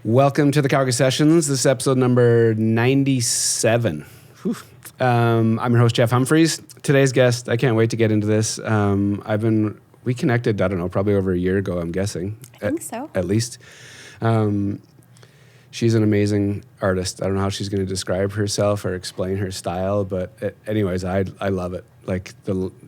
Welcome to the Calgary Sessions. This is episode number 97. I'm your host, Jeff Humphreys. Today's guest, I can't wait to get into this. We connected, I don't know, probably over a year ago, I'm guessing. I think so. At least. She's an amazing artist. I don't know how she's going to describe herself or explain her style, but anyways, I love it. Like,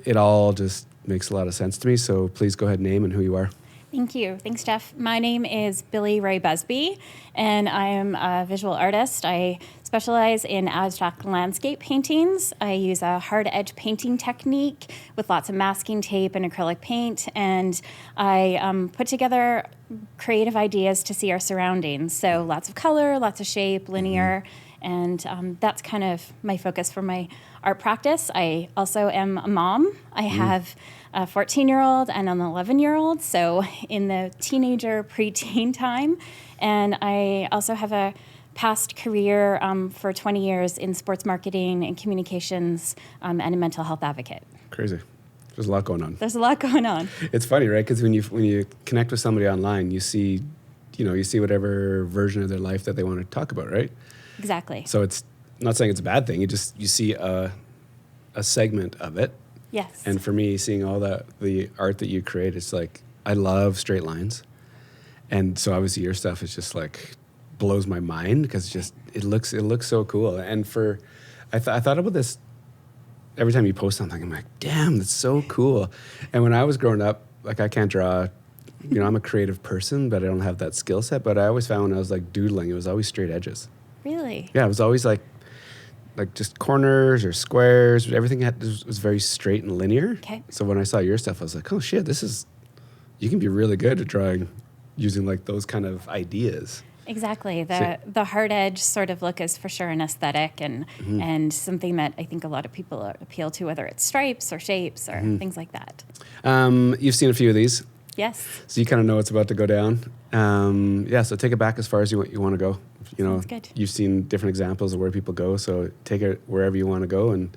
it all just makes a lot of sense to me. So please go ahead, name and who you are. Thank you. Thanks, Jeff. My name is Billie Rae Busby, and I am a visual artist. I specialize in abstract landscape paintings. I use a hard edge painting technique with lots of masking tape and acrylic paint, and I put together creative ideas to see our surroundings. So lots of color, lots of shape, linear, and that's kind of my focus for my art practice. I also am a mom. I have a 14-year-old and an 11-year-old, so in the teenager, preteen time. And I also have a past career for 20 years in sports marketing and communications and a mental health advocate. Crazy. There's a lot going on. There's a lot going on. It's funny, right? Because when you connect with somebody online, you see whatever version of their life that they want to talk about, right? Exactly. So it's I'm not saying it's a bad thing. You see a segment of it. Yes. And for me, seeing all the art that you create, it's like, I love straight lines. And so obviously your stuff is just like, blows my mind because it looks so cool. And I thought about this every time you post something. I'm like, damn, that's so cool. And when I was growing up, like, I can't draw, I'm a creative person, but I don't have that skill set. But I always found when I was like doodling, it was always straight edges. Really? Yeah, it was always like just corners or squares. Everything was very straight and linear. Okay. So when I saw your stuff, I was like, oh shit, you can be really good at drawing using like those kind of ideas. Exactly. The hard edge sort of look is for sure an aesthetic and something that I think a lot of people appeal to, whether it's stripes or shapes or things like that. You've seen a few of these. Yes. So you kind of know what's about to go down. So take it back as far as you want to go. Sounds good. You've seen different examples of where people go, so take it wherever you want to go, and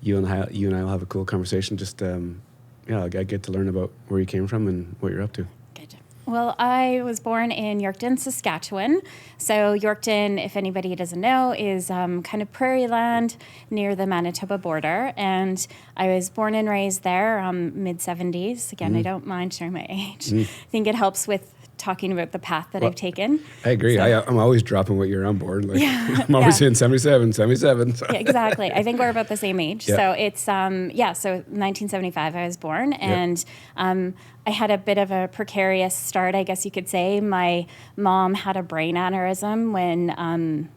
you and I will have a cool conversation. Just I get to learn about where you came from and what you're up to. Good. Well, I was born in Yorkton, Saskatchewan. So Yorkton, if anybody doesn't know, is kind of prairie land near the Manitoba border. And I was born and raised there, mid-70s. Again, I don't mind sharing my age. I think it helps with talking about the path that I've taken. I agree. So, I'm always dropping what you're on board. Like, yeah, I'm always saying 77. So. Yeah, exactly. I think we're about the same age. Yeah. So it's, so 1975 I was born, and I had a bit of a precarious start, I guess you could say. My mom had a brain aneurysm when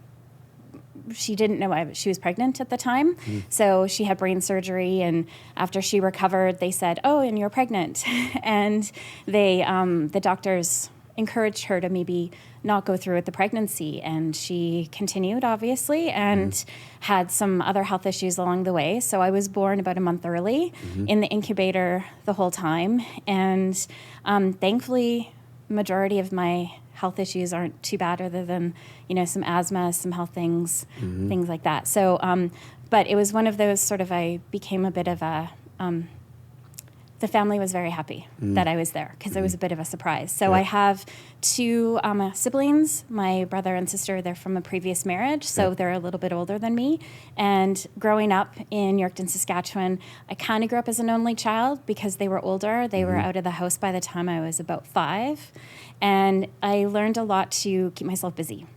she didn't know she was pregnant at the time. So she had brain surgery, and after she recovered, they said, oh, and you're pregnant. And the doctors encouraged her to maybe not go through with the pregnancy. And she continued, obviously, and had some other health issues along the way. So I was born about a month early in the incubator the whole time. And thankfully, majority of my health issues aren't too bad, other than, some asthma, some health things, things like that. So, but it was one of those sort of, I became a bit of a, the family was very happy that I was there because it was a bit of a surprise. So I have two siblings, my brother and sister. They're from a previous marriage, so they're a little bit older than me. And growing up in Yorkton, Saskatchewan, I kind of grew up as an only child because they were older. They were out of the house by the time I was about 5. And I learned a lot to keep myself busy.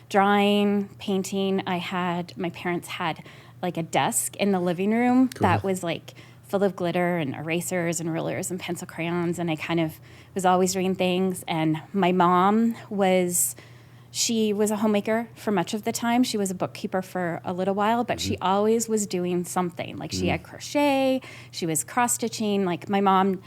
Drawing, painting. My parents had like a desk in the living room that was like full of glitter and erasers and rulers and pencil crayons, and I kind of was always doing things. And my mom she was a homemaker for much of the time. She was a bookkeeper for a little while, but she always was doing something. Like she had crochet, she was cross-stitching. Like my mom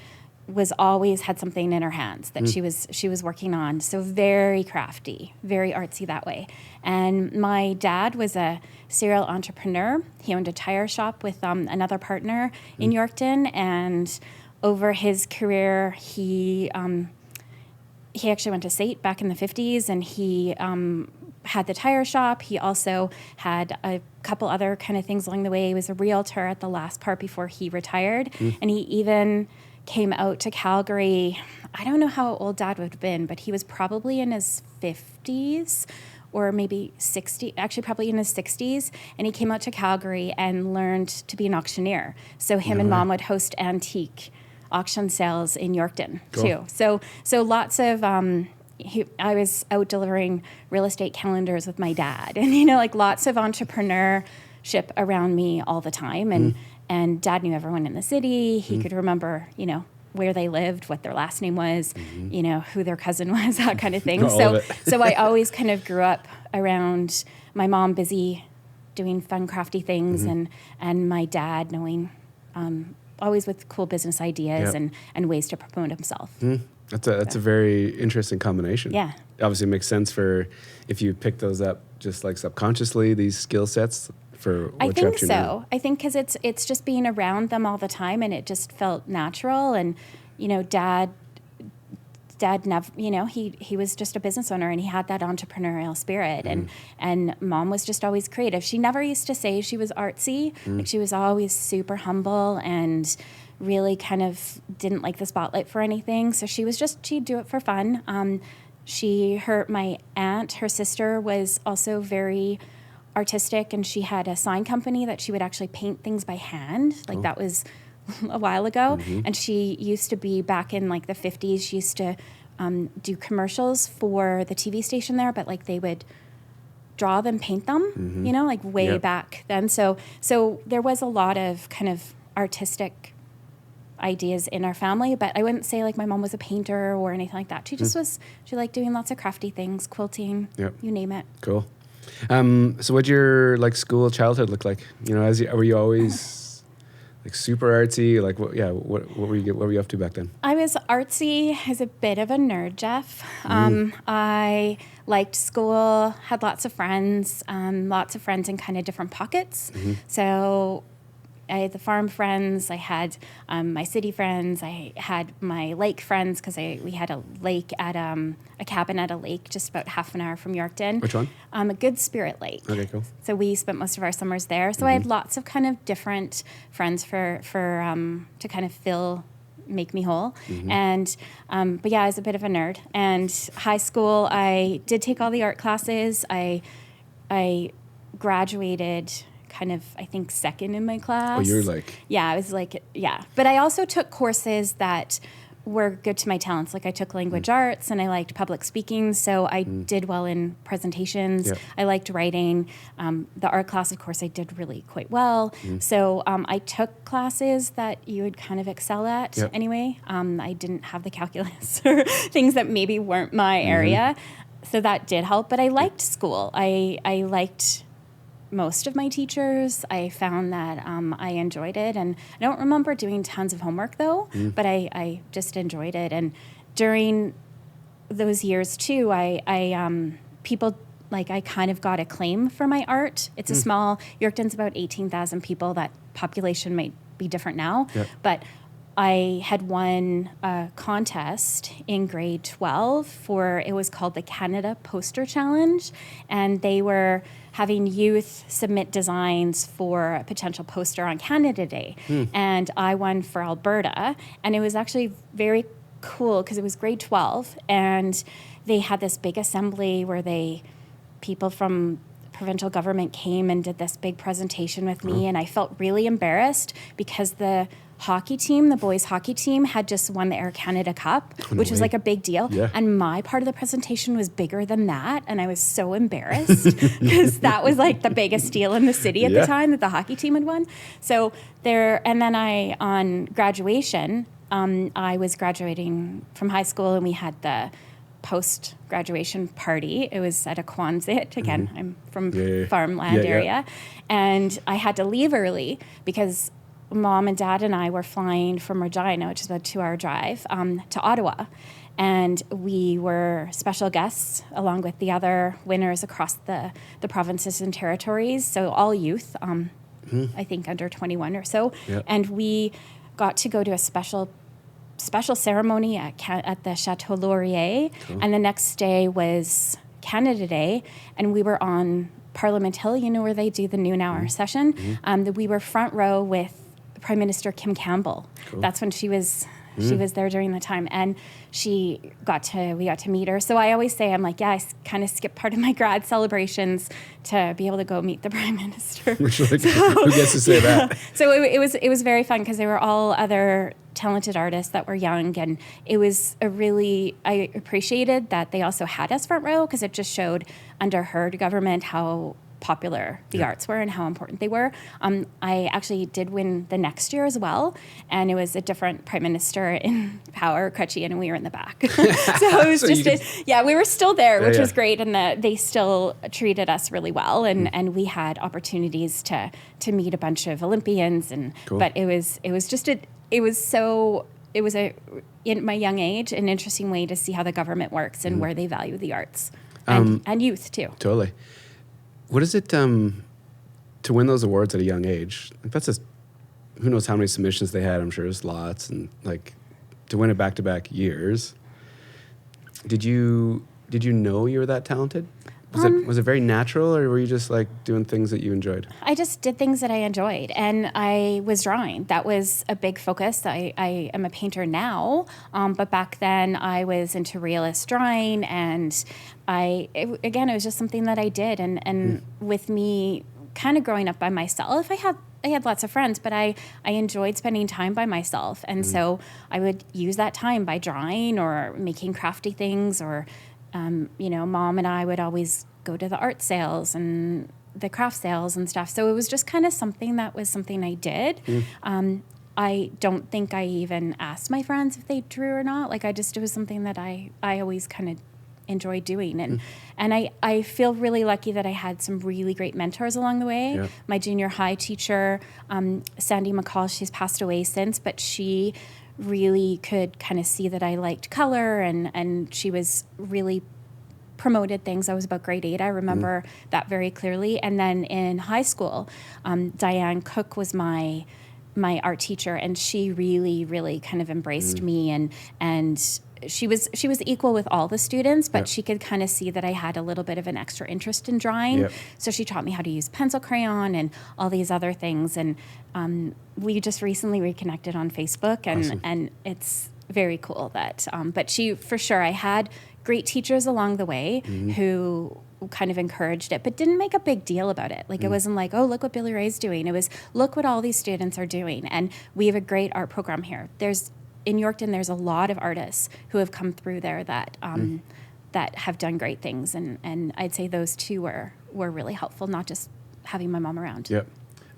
always had something in her hands that she was working on. So very crafty, very artsy that way. And my dad was a serial entrepreneur. He owned a tire shop with another partner in Yorkton, and over his career, he actually went to SAIT back in the 50s, and he had the tire shop. He also had a couple other kind of things along the way. He was a realtor at the last part before he retired, and he even came out to Calgary. I don't know how old Dad would have been, but he was probably in his 50s or maybe 60, actually probably in his 60s. And he came out to Calgary and learned to be an auctioneer. So him and Mom would host antique auction sales in Yorkton too. So lots of, I was out delivering real estate calendars with my dad, and, you know, like lots of entrepreneurship around me all the time. And Dad knew everyone in the city. He could remember, you know, where they lived, what their last name was, you know, who their cousin was, that kind of thing. So I always kind of grew up around my mom busy doing fun, crafty things, and my dad knowing, always with cool business ideas and ways to promote himself. That's a very interesting combination. Yeah. Obviously, it makes sense for if you pick those up just like subconsciously, these skill sets for what I you're think up to so. now. I think because it's just being around them all the time, and it just felt natural. And, you know, Dad never, you know, he was just a business owner, and he had that entrepreneurial spirit. And Mom was just always creative. She never used to say she was artsy. Like, she was always super humble and really kind of didn't like the spotlight for anything. So she'd do it for fun. My aunt, her sister, was also very artistic, and she had a sign company that she would actually paint things by hand. Like, that was a while ago. And she used to be, back in like the 50s, she used to do commercials for the TV station there, but like they would draw them, paint them, you know, like way back then. So there was a lot of kind of artistic ideas in our family, but I wouldn't say like my mom was a painter or anything like that. She just she liked doing lots of crafty things, quilting, you name it. Cool. So what'd your like school childhood look like? You know, were you always like super artsy? Like what were you up to back then? I was artsy as a bit of a nerd, Jeff. I liked school, had lots of friends in kind of different pockets. So I had the farm friends, I had my city friends, I had my lake friends, because we had a lake at a cabin at a lake just about half an hour from Yorkton. Which one? A Good Spirit Lake. Okay, cool. So we spent most of our summers there. So I had lots of kind of different friends for to kind of make me whole. And but yeah, I was a bit of a nerd. And high school, I did take all the art classes. I graduated kind of, I think, second in my class. Oh, you're like... Yeah, I was like, yeah. But I also took courses that were good to my talents. Like, I took language arts, and I liked public speaking, so I did well in presentations. Yep. I liked writing. The art class, of course, I did really quite well. So I took classes that you would kind of excel at anyway. I didn't have the calculus or things that maybe weren't my area, so that did help. But I liked school. I liked most of my teachers. I found that I enjoyed it, and I don't remember doing tons of homework though, but I just enjoyed it. And during those years too, people, like, I kind of got acclaim for my art. It's a small, Yorkton's about 18,000 people. That population might be different now, but I had won a contest in grade 12 it was called the Canada Poster Challenge, and they were having youth submit designs for a potential poster on Canada Day. And I won for Alberta, and it was actually very cool because it was grade 12, and they had this big assembly where people from provincial government came and did this big presentation with me, and I felt really embarrassed because the boys hockey team had just won the Air Canada Cup, which was like a big deal. Yeah. And my part of the presentation was bigger than that. And I was so embarrassed because that was like the biggest deal in the city at the time, that the hockey team had won. So and then on graduation, I was graduating from high school, and we had the post-graduation party. It was at a Quonset. Again, I'm from farmland area. And I had to leave early because Mom and Dad and I were flying from Regina, which is about a 2-hour drive, to Ottawa. And we were special guests along with the other winners across the provinces and territories. So all youth, I think under 21 or so. Yep. And we got to go to a special ceremony at the Chateau Laurier. Cool. And the next day was Canada Day. And we were on Parliament Hill, you know, where they do the noon hour session. We were front row with Prime Minister Kim Campbell. Cool. That's when she was She was there during the time, and we got to meet her. So I always say, I'm like, yeah, I kind of skipped part of my grad celebrations to be able to go meet the Prime Minister. Who gets to say that? So it was very fun because they were all other talented artists that were young, and it was I appreciated that they also had us front row, because it just showed under her government how popular the arts were and how important they were. I actually did win the next year as well, and it was a different prime minister in power, Crutchy, and we were in the back. So it was we were still there, which was great, and they still treated us really well, and we had opportunities to meet a bunch of Olympians, and cool. But it was in my young age an interesting way to see how the government works and where they value the arts and youth too. Totally. What is it to win those awards at a young age? Like who knows how many submissions they had. I'm sure there's lots, and like to win it back-to-back years. Did you know you were that talented? Was it very natural, or were you just like doing things that you enjoyed? I just did things that I enjoyed, and I was drawing. That was a big focus. I am a painter now, but back then I was into realist drawing, and it was just something that I did. And with me kind of growing up by myself, I had lots of friends, but I enjoyed spending time by myself, and so I would use that time by drawing or making crafty things, or Mom and I would always go to the art sales and the craft sales and stuff. So it was just kind of something I did. I don't think I even asked my friends if they drew or not. Like it was something that I always kind of enjoyed doing. And I feel really lucky that I had some really great mentors along the way. Yeah. My junior high teacher, Sandy McCall, she's passed away since, but she really could kind of see that I liked color, and she was really promoted things. I was about grade 8. I remember that very clearly. And then in high school, Diane Cook was my art teacher, and she really, really kind of embraced me, and she was equal with all the students, but she could kind of see that I had a little bit of an extra interest in drawing. Yep. So she taught me how to use pencil crayon and all these other things. And we just recently reconnected on Facebook, and awesome. And it's very cool that, but I had great teachers along the way who kind of encouraged it, but didn't make a big deal about it. Like it wasn't like, oh, look what Billie Rae's doing. It was, look what all these students are doing. And we have a great art program here. In Yorkton, there's a lot of artists who have come through there that have done great things, and I'd say those two were really helpful, not just having my mom around. Yep.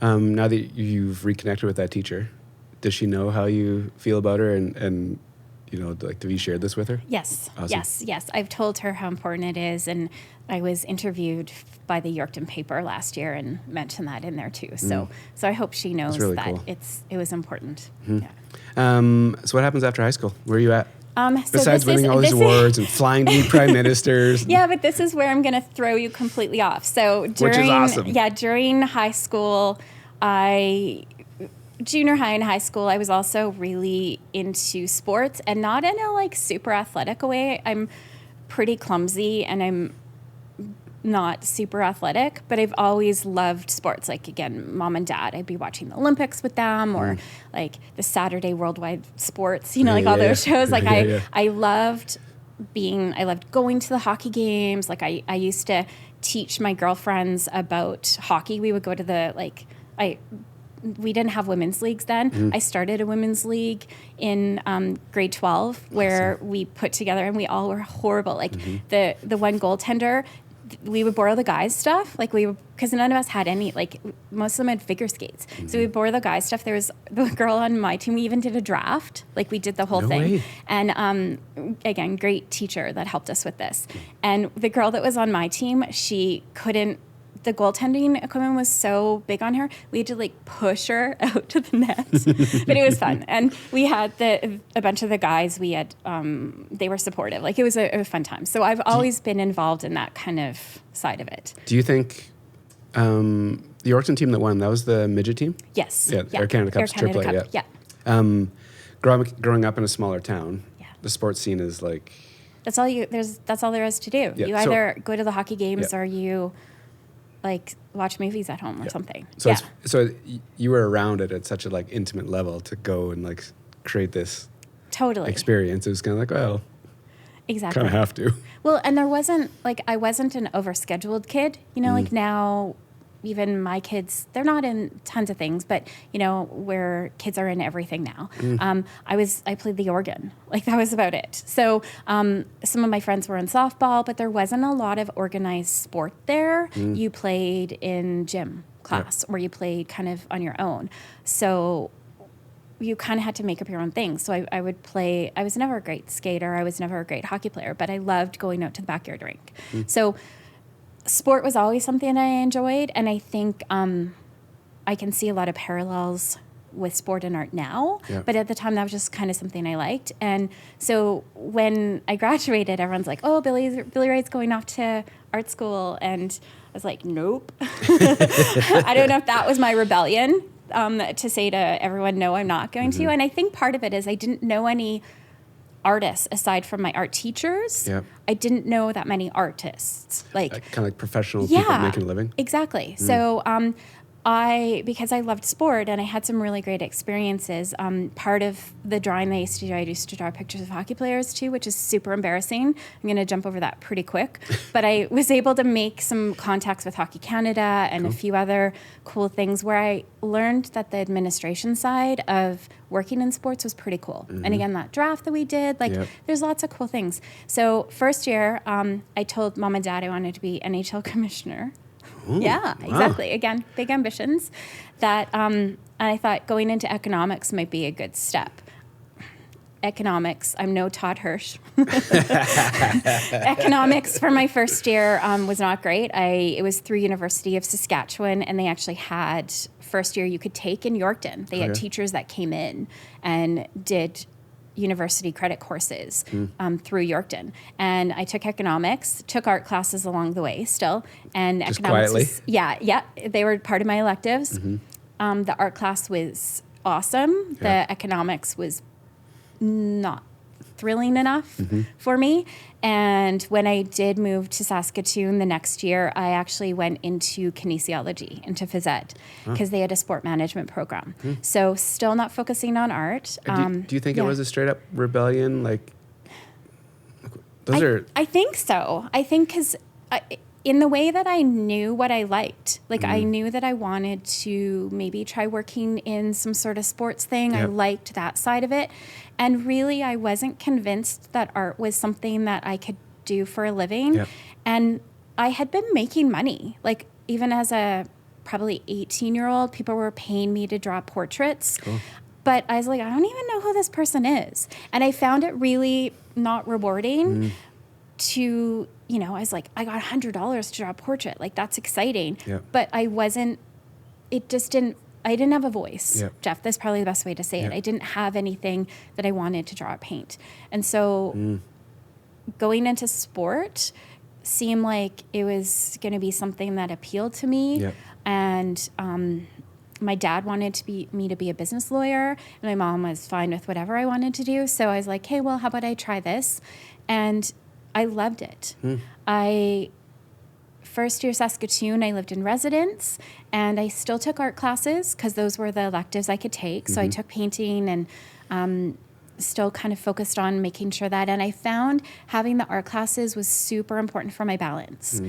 Now that you've reconnected with that teacher, does she know how you feel about her, and like, have you shared this with her? Yes. Awesome. Yes. I've told her how important it is, and I was interviewed by the Yorkton paper last year and mentioned that in there too. So I hope she knows really that cool. It was important. Yeah. So what happens after high school? Where are you at? Besides winning all these awards and flying to meet prime ministers. Yeah, but this is where I'm going to throw you completely off. So which is awesome. Yeah, during high school, junior high and high school, I was also really into sports, and not in a like super athletic way. I'm pretty clumsy, and I'm not super athletic, but I've always loved sports. Like, again, mom and dad, I'd be watching the Olympics with them, or like the Saturday Worldwide Sports, all those shows. Like I loved going to the hockey games. Like I used to teach my girlfriends about hockey. We would go to we didn't have women's leagues then. I started a women's league in grade 12 where we put together, and we all were horrible. Like the one goaltender, we would borrow the guys' stuff. Like because none of us had any, like most of them had figure skates. So we borrow the guys' stuff. There was the girl on my team, we even did a draft. Like we did the whole thing. Way. And again, great teacher that helped us with this. And the girl that was on my team, the goaltending equipment was so big on her, we had to like push her out to the net. But it was fun. And we had a bunch of the guys, they were supportive. Like it was a fun time. So I've always been involved in that kind of side of it. Do you think the Yorkton team that won, that was the midget team? Yes. Yeah, Air Canada Cup's AAA, yeah. Growing up in a smaller town, the sports scene is like... That's all there is to do. Yeah. You either go to the hockey games or you... like watch movies at home or something. So you were around it at such a like intimate level to go and like create this Totally. experience. It was kind of like, well, Exactly. kind of have to. Well, and there wasn't, like, I wasn't an overscheduled kid. You know, like now, even my kids, they're not in tons of things, but, you know, where kids are in everything now. I played the organ. Like, that was about it. So some of my friends were in softball, but there wasn't a lot of organized sport there. You played in gym class or you played kind of on your own. So you kind of had to make up your own things. So I would play. I was never a great skater. I was never a great hockey player, but I loved going out to the backyard rink. So sport was always something I enjoyed. And I think I can see a lot of parallels with sport and art now. Yeah. But at the time, that was just kind of something I liked. And so when I graduated, everyone's like, oh, Billie Rae's going off to art school. And I was like, nope. I don't know if that was my rebellion. To say to everyone, no, I'm not going to. And I think part of it is I didn't know any artists aside from my art teachers. Yeah. I didn't know that many artists. Like Kind of like professional people making a living. Exactly. So because I loved sport and I had some really great experiences, part of the drawing I used to draw pictures of hockey players too, which is super embarrassing. I'm going to jump over that pretty quick. But I was able to make some contacts with Hockey Canada and a few other cool things where I learned that the administration side of working in sports was pretty cool. And again, that draft that we did, there's lots of cool things. So first year, I told mom and dad I wanted to be NHL commissioner. Ooh, yeah, exactly. Wow. Again, big ambitions. That and I thought going into economics might be a good step. Economics, I'm no Todd Hirsch. Economics for my first year was not great. It was through University of Saskatchewan, and they actually had first year you could take in Yorkton. They had teachers that came in and did university credit courses through Yorkton. And I took economics, took art classes along the way still. And just economics quietly? They were part of my electives. The art class was awesome. The economics was not thrilling enough for me. And when I did move to Saskatoon the next year, I actually went into kinesiology, into phys ed, because they had a sport management program. So still not focusing on art. Do you think it was a straight up rebellion? Like, I think so. I think because in the way that I knew what I liked, like I knew that I wanted to maybe try working in some sort of sports thing. Yep. I liked that side of it. And really, I wasn't convinced that art was something that I could do for a living. Yep. And I had been making money. Like even as a probably 18-year-old, people were paying me to draw portraits. Cool. But I was like, I don't even know who this person is. And I found it really not rewarding to, I was like, I got $100 to draw a portrait. Like, that's exciting. Yep. But I didn't have a voice, Yep. Jeff. That's probably the best way to say it. I didn't have anything that I wanted to draw or paint. And so going into sport seemed like it was going to be something that appealed to me. Yep. And my dad wanted me to be a business lawyer, and my mom was fine with whatever I wanted to do. So I was like, hey, well, how about I try this? And I loved it. First year Saskatoon, I lived in residence, and I still took art classes because those were the electives I could take. So I took painting and still kind of focused on making sure that. And I found having the art classes was super important for my balance.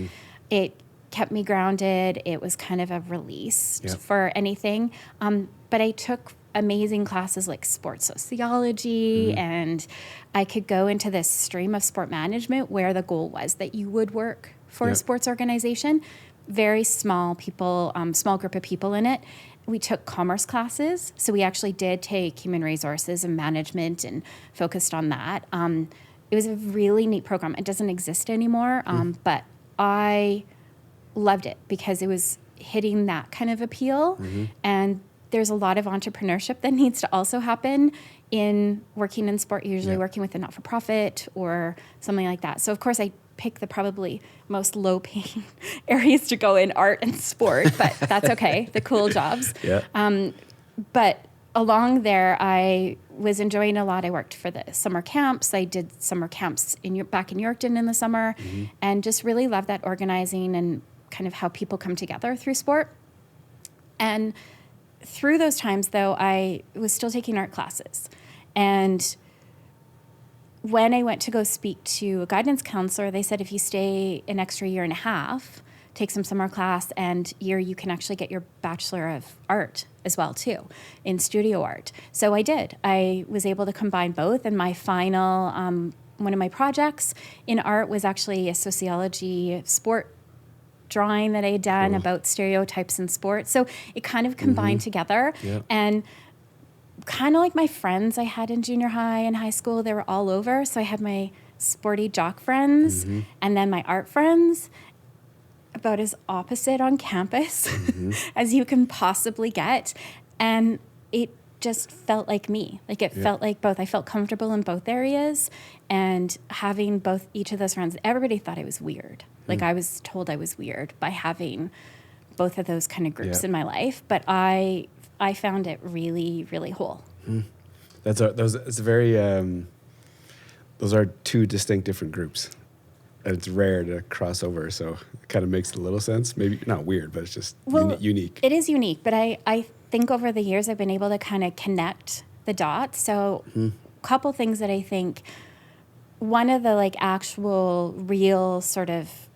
It kept me grounded. It was kind of a release for anything. But I took amazing classes like sports sociology, and I could go into this stream of sport management where the goal was that you would work for a sports organization. Very small group of people in it. We took commerce classes. So we actually did take human resources and management and focused on that. It was a really neat program. It doesn't exist anymore, but I loved it because it was hitting that kind of appeal. And there's a lot of entrepreneurship that needs to also happen in working in sport, usually working with a not-for-profit or something like that. So, of course, I pick the probably most low-paying areas to go in art and sport, but that's okay, the cool jobs. But along there, I was enjoying a lot. I worked for the summer camps. I did summer camps back in Yorkton in the summer, and just really loved that organizing and kind of how people come together through sport. And through those times, though, I was still taking art classes. And when I went to go speak to a guidance counselor, they said if you stay an extra year and a half, take some summer class, and you can actually get your Bachelor of Art as well too, in studio art. So I did. I was able to combine both, and my final, one of my projects in art was actually a sociology sport drawing that I had done about stereotypes in sports. So it kind of combined together. Yeah. And kind of like my friends I had in junior high and high school, they were all over. So I had my sporty jock friends and then my art friends, about as opposite on campus as you can possibly get. And it just felt like me. Like it felt like both. I felt comfortable in both areas, and having both, each of those friends, everybody thought I was weird. Like I was told I was weird by having both of those kind of groups in my life. But I found it really, really whole. It's very, those are two distinct different groups. And it's rare to cross over, so it kind of makes a little sense. Maybe not weird, but it's just unique. It is unique, but I think over the years I've been able to kind of connect the dots. So a couple things that I think, one of the like actual real sort of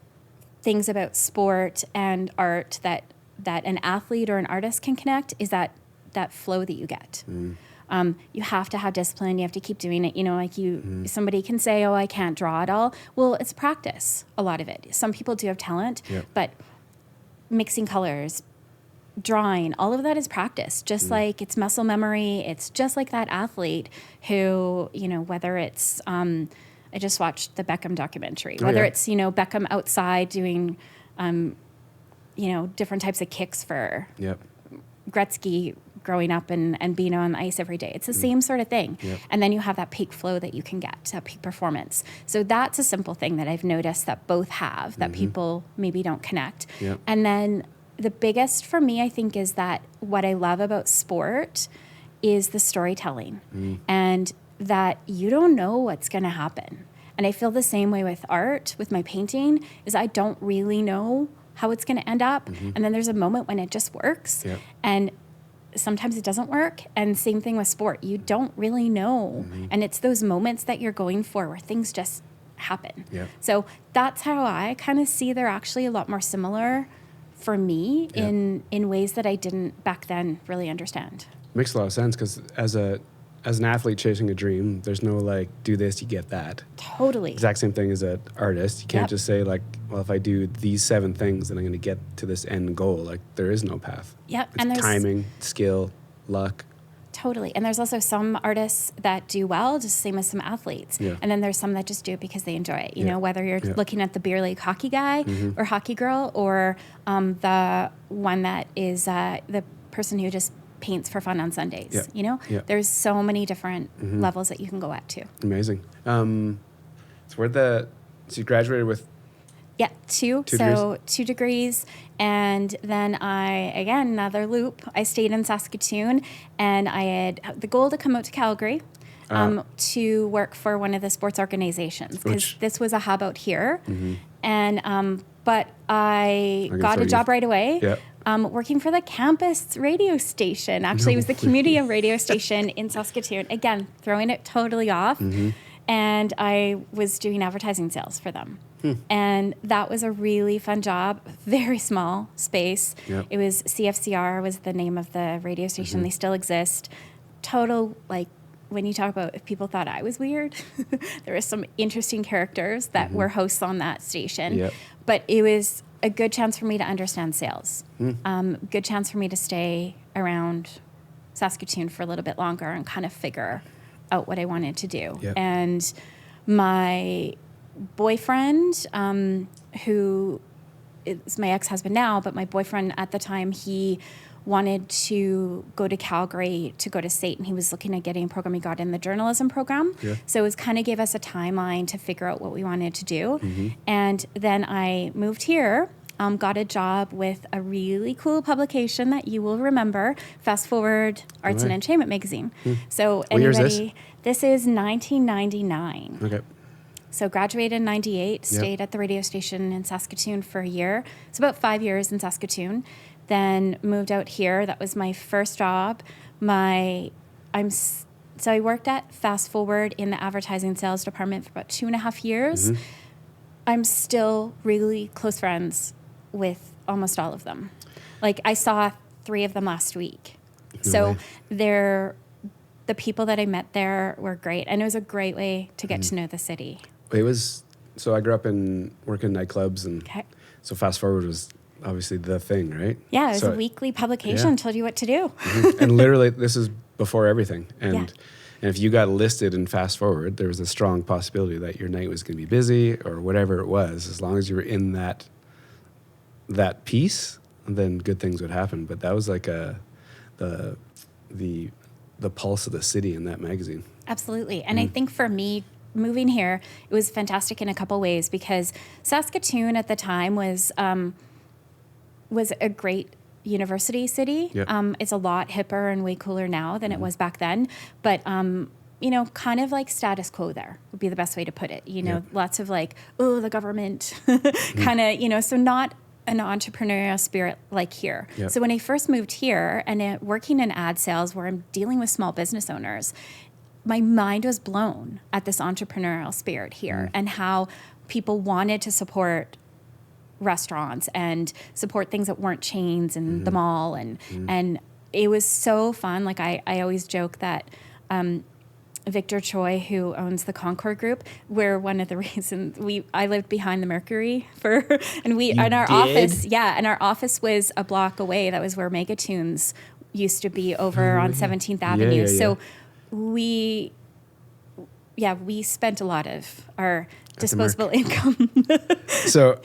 things about sport and art that an athlete or an artist can connect is that flow that you get. You have to have discipline. You have to keep doing it. You know, like somebody can say, oh, I can't draw at all. Well, it's practice, a lot of it. Some people do have talent, but mixing colors, drawing, all of that is practice. Just like it's muscle memory. It's just like that athlete who, you know, whether it's, I just watched the Beckham documentary, whether it's, you know, Beckham outside doing, you know, different types of kicks for Gretzky growing up and being on the ice every day. It's the same sort of thing. And then you have that peak flow that you can get, that peak performance. So that's a simple thing that I've noticed that both have, that people maybe don't connect. And then the biggest for me, I think, is that what I love about sport is the storytelling and that you don't know what's going to happen. And I feel the same way with art, with my painting, is I don't really know how it's going to end up. And then there's a moment when it just works. And sometimes it doesn't work. And same thing with sport. You don't really know. And it's those moments that you're going for where things just happen. So that's how I kind of see they're actually a lot more similar for me in ways that I didn't back then really understand. Makes a lot of sense, because as an athlete chasing a dream, there's no like, do this, you get that. Totally. Exact same thing as an artist. You can't just say like, well, if I do these 7 things, then I'm going to get to this end goal. Like there is no path. Yep. It's And there's timing, skill, luck. Totally. And there's also some artists that do well, just the same as some athletes. And then there's some that just do it because they enjoy it. You know, whether you're looking at the beer league hockey guy or hockey girl, or the one that is the person who just paints for fun on Sundays. You know, there's so many different levels that you can go at too. Amazing. So you graduated with? Yeah, two. Two so degrees? 2 degrees. And then again, another loop. I stayed in Saskatoon, and I had the goal to come out to Calgary to work for one of the sports organizations, because this was a hub out here. And but I got a job right away. Working for the campus radio station. Actually, it was the community radio station in Saskatoon. Again, throwing it totally off. And I was doing advertising sales for them. And that was a really fun job. Very small space. It was CFCR was the name of the radio station. They still exist. Total, like, when you talk about if people thought I was weird, there were some interesting characters that were hosts on that station. But it was a good chance for me to understand sales. Good chance for me to stay around Saskatoon for a little bit longer and kind of figure out what I wanted to do. And my boyfriend, who is my ex-husband now, but my boyfriend at the time, he wanted to go to Calgary to go to SAIT, and he was looking at getting a program. He got in the journalism program. So it was kind of gave us a timeline to figure out what we wanted to do. And then I moved here, got a job with a really cool publication that you will remember, Fast Forward Arts and Entertainment Magazine. So what year is this is 1999. Okay. So graduated in 98, stayed at the radio station in Saskatoon for a year. It's about 5 years in Saskatoon. Then moved out here. That was my first job. I'm So I worked at Fast Forward in the advertising sales department for about 2.5 years. I'm still really close friends with almost all of them. Like, I saw 3 of them last week. So they're the people that I met there were great, and it was a great way to get to know the city. It was, so I grew up working nightclubs, and so Fast Forward was obviously the thing, right? Yeah, it was a weekly publication, told you what to do. And literally, this is before everything. And if you got listed in Fast Forward, there was a strong possibility that your night was going to be busy or whatever it was. As long as you were in that piece, then good things would happen. But that was like the pulse of the city in that magazine. Absolutely. And I think for me, moving here, it was fantastic in a couple ways, because Saskatoon at the time was a great university city. It's a lot hipper and way cooler now than it was back then. But, kind of like status quo there would be the best way to put it. Lots of like, oh, the government kind of, so not an entrepreneurial spirit like here. So when I first moved here and working in ad sales where I'm dealing with small business owners, my mind was blown at this entrepreneurial spirit here and how people wanted to support restaurants and support things that weren't chains in the mall. And it was so fun. Like I always joke that Victor Choi, who owns the Concord Group, we're one of the reasons I lived behind the Mercury our office was a block away. That was where Megatunes used to be over on 17th Avenue. So we spent a lot of our disposable income. So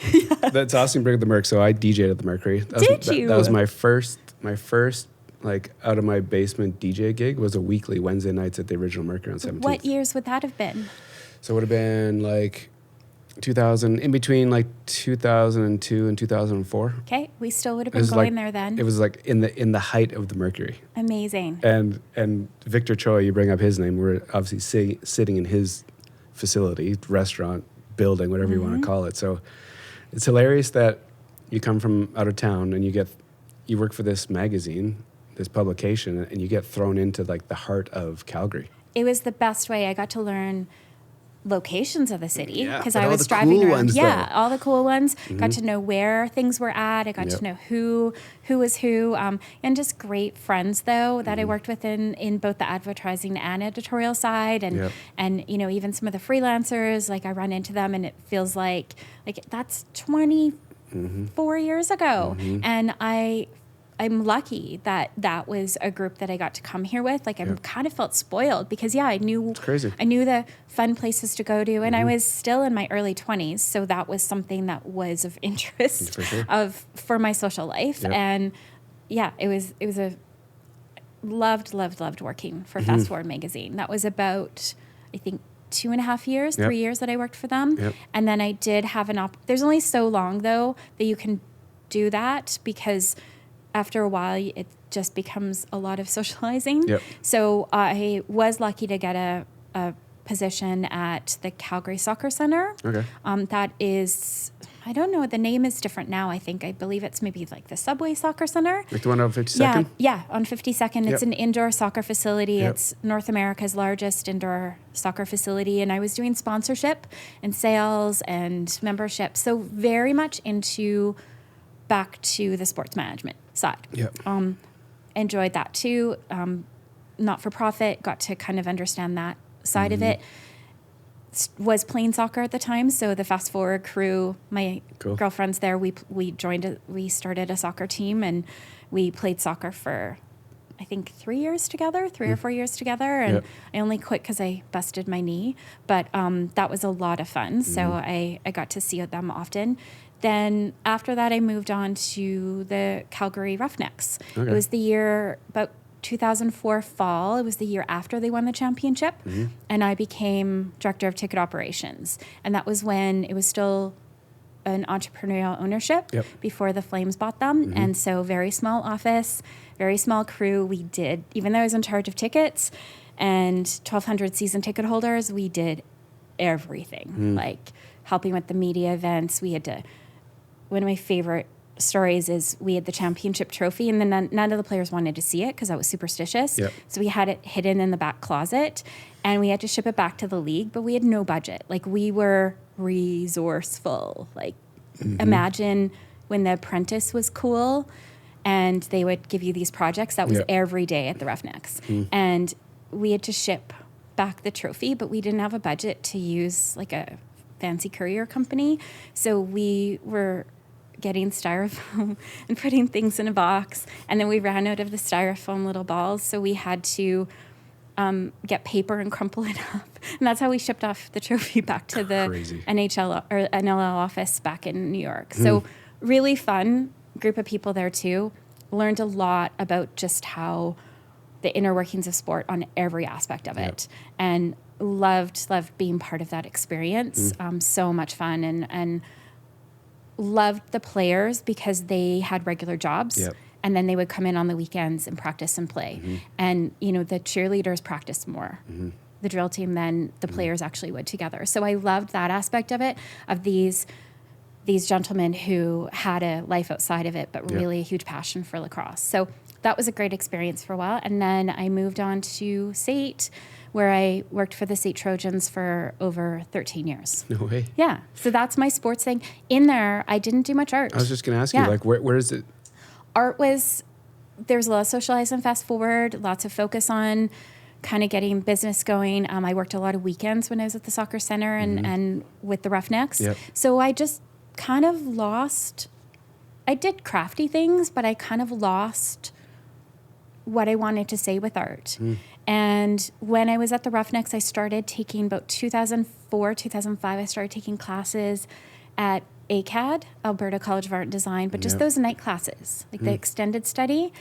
that's awesome. Bring up the Merc. So I DJ'd at the Mercury. That was my first like out of my basement DJ gig. Was a weekly Wednesday nights at the original Mercury on 17th. What years would that have been? So it would have been like 2000, in between like 2002 and 2004. Okay, we still would have been going there then. It was like in the height of the Mercury. Amazing. And Victor Choi, you bring up his name. We're obviously sitting in his facility, restaurant, building, whatever you want to call it. So it's hilarious that you come from out of town and you work for this magazine, this publication, and you get thrown into like the heart of Calgary. It was the best way. I got to learn locations of the city because I was driving driving cool around. Ones, all the cool ones. Got to know where things were at. I got to know who was who, and just great friends though that I worked with in both the advertising and editorial side, and even some of the freelancers. Like I run into them, and it feels like that's 24 years ago, and I'm lucky that was a group that I got to come here with. Like I kind of felt spoiled because I knew the fun places to go to, and I was still in my early 20s, so that was something that was of interest for my social life. And it was a loved working for Fast Forward magazine. That was about, I think, 2.5 years, 3 years that I worked for them, and then I did have there's only so long though that you can do that, because after a while, it just becomes a lot of socializing. So I was lucky to get a position at the Calgary Soccer Center. That is, I don't know, the name is different now, I believe it's maybe like the Subway Soccer Center. Like the one on 52nd? Yeah, on 52nd. It's an indoor soccer facility. It's North America's largest indoor soccer facility. And I was doing sponsorship and sales and membership. So very much back to the sports management side. Enjoyed that too. Not-for-profit, got to kind of understand that side of it. Was playing soccer at the time, so the Fast Forward crew, my girlfriends there, we started a soccer team, and we played soccer for I think 3 years together, 3 or 4 years together, and I only quit because I busted my knee, but that was a lot of fun. So I got to see them often. Then after that, I moved on to the Calgary Roughnecks. It was the year, about 2004 fall, it was the year after they won the championship, and I became director of ticket operations. And that was when it was still an entrepreneurial ownership before the Flames bought them. And so very small office, very small crew. We did, even though I was in charge of tickets and 1,200 season ticket holders, we did everything, like helping with the media events. We had to, one of my favorite stories is we had the championship trophy, and then none of the players wanted to see it because I was superstitious. Yep. So we had it hidden in the back closet, and we had to ship it back to the league, but we had no budget. Like, we were resourceful. Like, imagine when The Apprentice was cool and they would give you these projects. That was every day at the Roughnecks. And we had to ship back the trophy, but we didn't have a budget to use like a fancy courier company. So we were getting styrofoam and putting things in a box. And then we ran out of the styrofoam little balls. So we had to get paper and crumple it up. And that's how we shipped off the trophy back to the NHL or NLL office back in New York. So really fun group of people there too. Learned a lot about just how the inner workings of sport on every aspect of it. And loved being part of that experience. So much fun, and loved the players because they had regular jobs. And then they would come in on the weekends and practice and play. And, you know, the cheerleaders practiced more. The drill team than the players actually would together. So I loved that aspect of it, of these gentlemen who had a life outside of it, but really a huge passion for lacrosse. So that was a great experience for a while. And then I moved on to SAIT, where I worked for the SAIT Trojans for over 13 years. No way. Yeah. So that's my sports thing. In there, I didn't do much art. I was just going to ask you, like, where is it? Art was, there's a lot of socialize and fast forward, lots of focus on kind of getting business going. I worked a lot of weekends when I was at the soccer center and with the Roughnecks. So I just kind of lost, I did crafty things, but I kind of lost what I wanted to say with art. And when I was at the Roughnecks, I started taking about 2004, 2005, I started taking classes at ACAD, Alberta College of Art and Design, but just those night classes, like the extended study.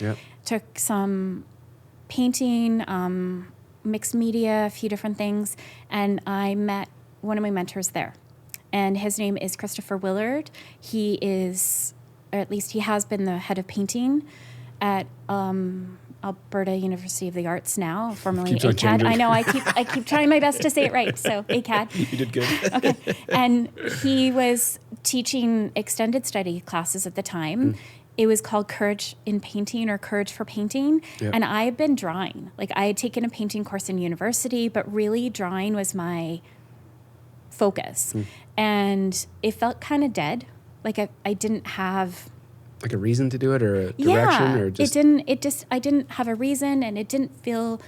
Took some painting, mixed media, a few different things, and I met one of my mentors there. And his name is Christopher Willard. He is, or at least he has been the head of painting at Alberta University of the Arts now, formerly ACAD. I know, I keep trying my best to say it right, so ACAD. You did good. Okay. And he was teaching extended study classes at the time. It was called Courage in Painting or Courage for Painting. And I had been drawing. Like, I had taken a painting course in university, but really drawing was my focus. And it felt kind of dead. Like, I didn't have... Like a reason to do it, or a direction, or just... I didn't have a reason, and it didn't feel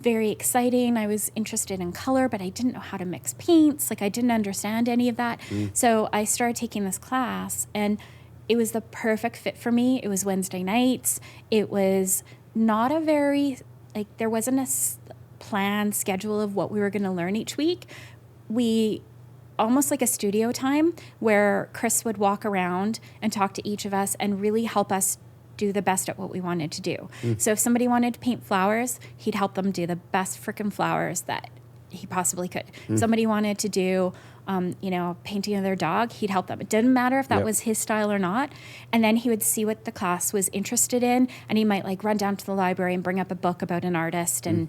very exciting. I was interested in color, but I didn't know how to mix paints. Like, I didn't understand any of that. So I started taking this class, and it was the perfect fit for me. It was Wednesday nights. It was not a very, like, there wasn't a planned schedule of what we were going to learn each week. We almost like a studio time where Chris would walk around and talk to each of us and really help us do the best at what we wanted to do. So if somebody wanted to paint flowers, he'd help them do the best frickin' flowers that he possibly could. Somebody wanted to do, painting of their dog, he'd help them. It didn't matter if that was his style or not. And then he would see what the class was interested in, and he might like run down to the library and bring up a book about an artist and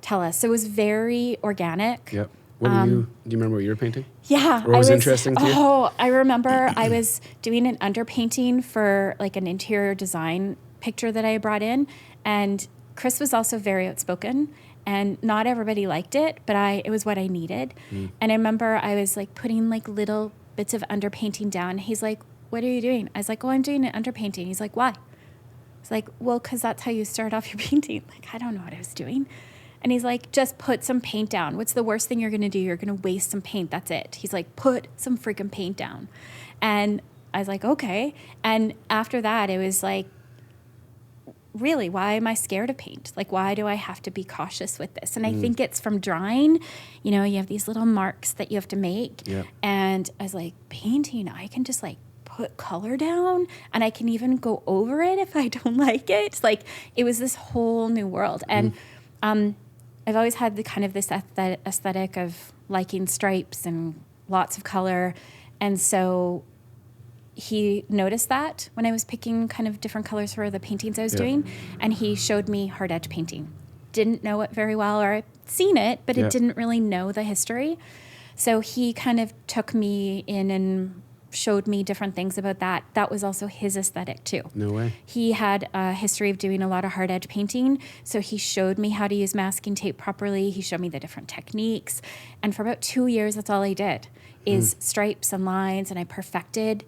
tell us. So it was very organic. Do you remember what you were painting? Yeah. Or was interesting to you? Oh, I remember I was doing an underpainting for like an interior design picture that I brought in. And Chris was also very outspoken, and not everybody liked it, but it was what I needed. And I remember I was like putting like little bits of underpainting down. He's like, "What are you doing?" I was like, "Oh, I'm doing an underpainting." He's like, "Why?" It's like, "Well, because that's how you start off your painting." Like, I don't know what I was doing. And he's like, "Just put some paint down. What's the worst thing you're going to do? You're going to waste some paint. That's it." He's like, "Put some freaking paint down." And I was like, okay. And after that, it was like, really, why am I scared of paint? Like, why do I have to be cautious with this? And I think it's from drawing. You know, you have these little marks that you have to make. And I was like, painting, I can just like put color down, and I can even go over it if I don't like it. Like, it was this whole new world. And I've always had the kind of this aesthetic of liking stripes and lots of color. And so he noticed that when I was picking kind of different colors for the paintings I was doing, and he showed me hard edge painting. Didn't know it very well, or I'd seen it, but it didn't really know the history. So he kind of took me in and showed me different things about that. That was also his aesthetic too. No way. He had a history of doing a lot of hard edge painting. So he showed me how to use masking tape properly. He showed me the different techniques. And for about 2 years, that's all I did is stripes and lines. And I perfected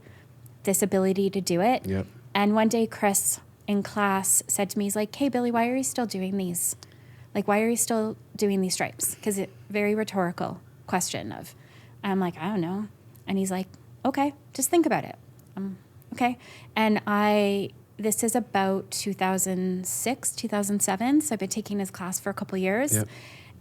this ability to do it. Yep. And one day Chris in class said to me, he's like, "Hey, Billie, why are you still doing these? Like, why are you still doing these stripes?" Because it very rhetorical question of, I'm like, "I don't know." And he's like, "Okay, just think about it." Okay. And this is about 2006, 2007. So I've been taking his class for a couple years. Yep.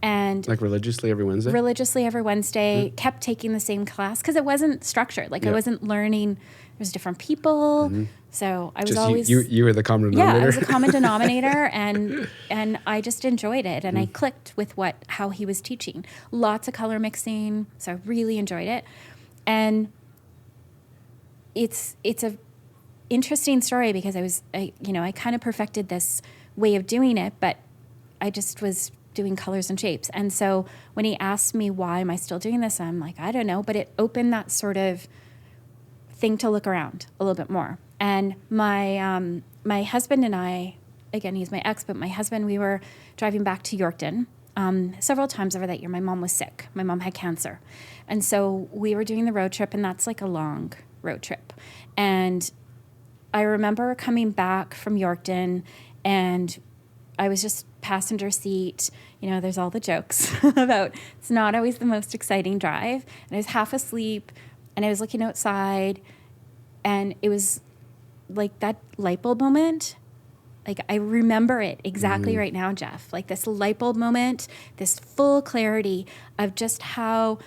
And Like religiously every Wednesday? Religiously every Wednesday, kept taking the same class because it wasn't structured. Like I wasn't learning. There's different people. So I was Just always... you were the common denominator? Yeah, I was a common denominator, and I just enjoyed it, and I clicked with how he was teaching. Lots of color mixing, so I really enjoyed it. And it's a interesting story because I kind of perfected this way of doing it, but I just was doing colors and shapes. And so when he asked me why am I still doing this, I'm like, I don't know, but it opened that sort of thing to look around a little bit more. And my husband and I, again, he's my ex, but my husband, we were driving back to Yorkton several times over that year. My mom was sick. My mom had cancer. And so we were doing the road trip, and that's like a long road trip. And I remember coming back from Yorkton, and I was just passenger seat. You know, there's all the jokes about it's not always the most exciting drive. And I was half asleep, and I was looking outside, and it was like that light bulb moment. Like I remember it exactly right now, Jeff. Like this light bulb moment, this full clarity of just how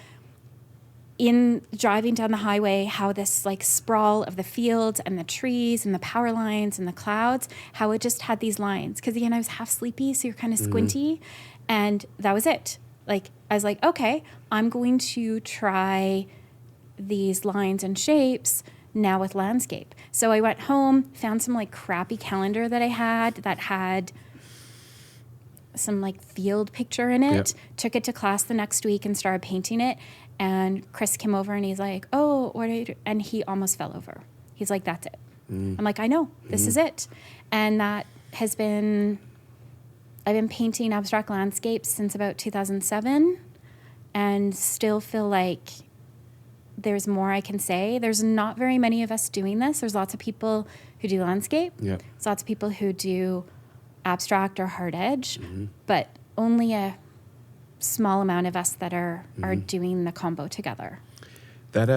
in driving down the highway, how this like sprawl of the fields and the trees and the power lines and the clouds, how it just had these lines. Because again, I was half sleepy, so you're kind of squinty. And that was it. Like I was like, okay, I'm going to try these lines and shapes now with landscape. So I went home, found some like crappy calendar that I had that had some like field picture in it, took it to class the next week and started painting it. And Chris came over and he's like, "Oh, what are you doing?" And he almost fell over. He's like, "That's it." I'm like, "I know, this is it." And that has been, I've been painting abstract landscapes since about 2007 and still feel like there's more I can say. There's not very many of us doing this. There's lots of people who do landscape. There's lots of people who do abstract or hard edge, but only a small amount of us that are doing the combo together. That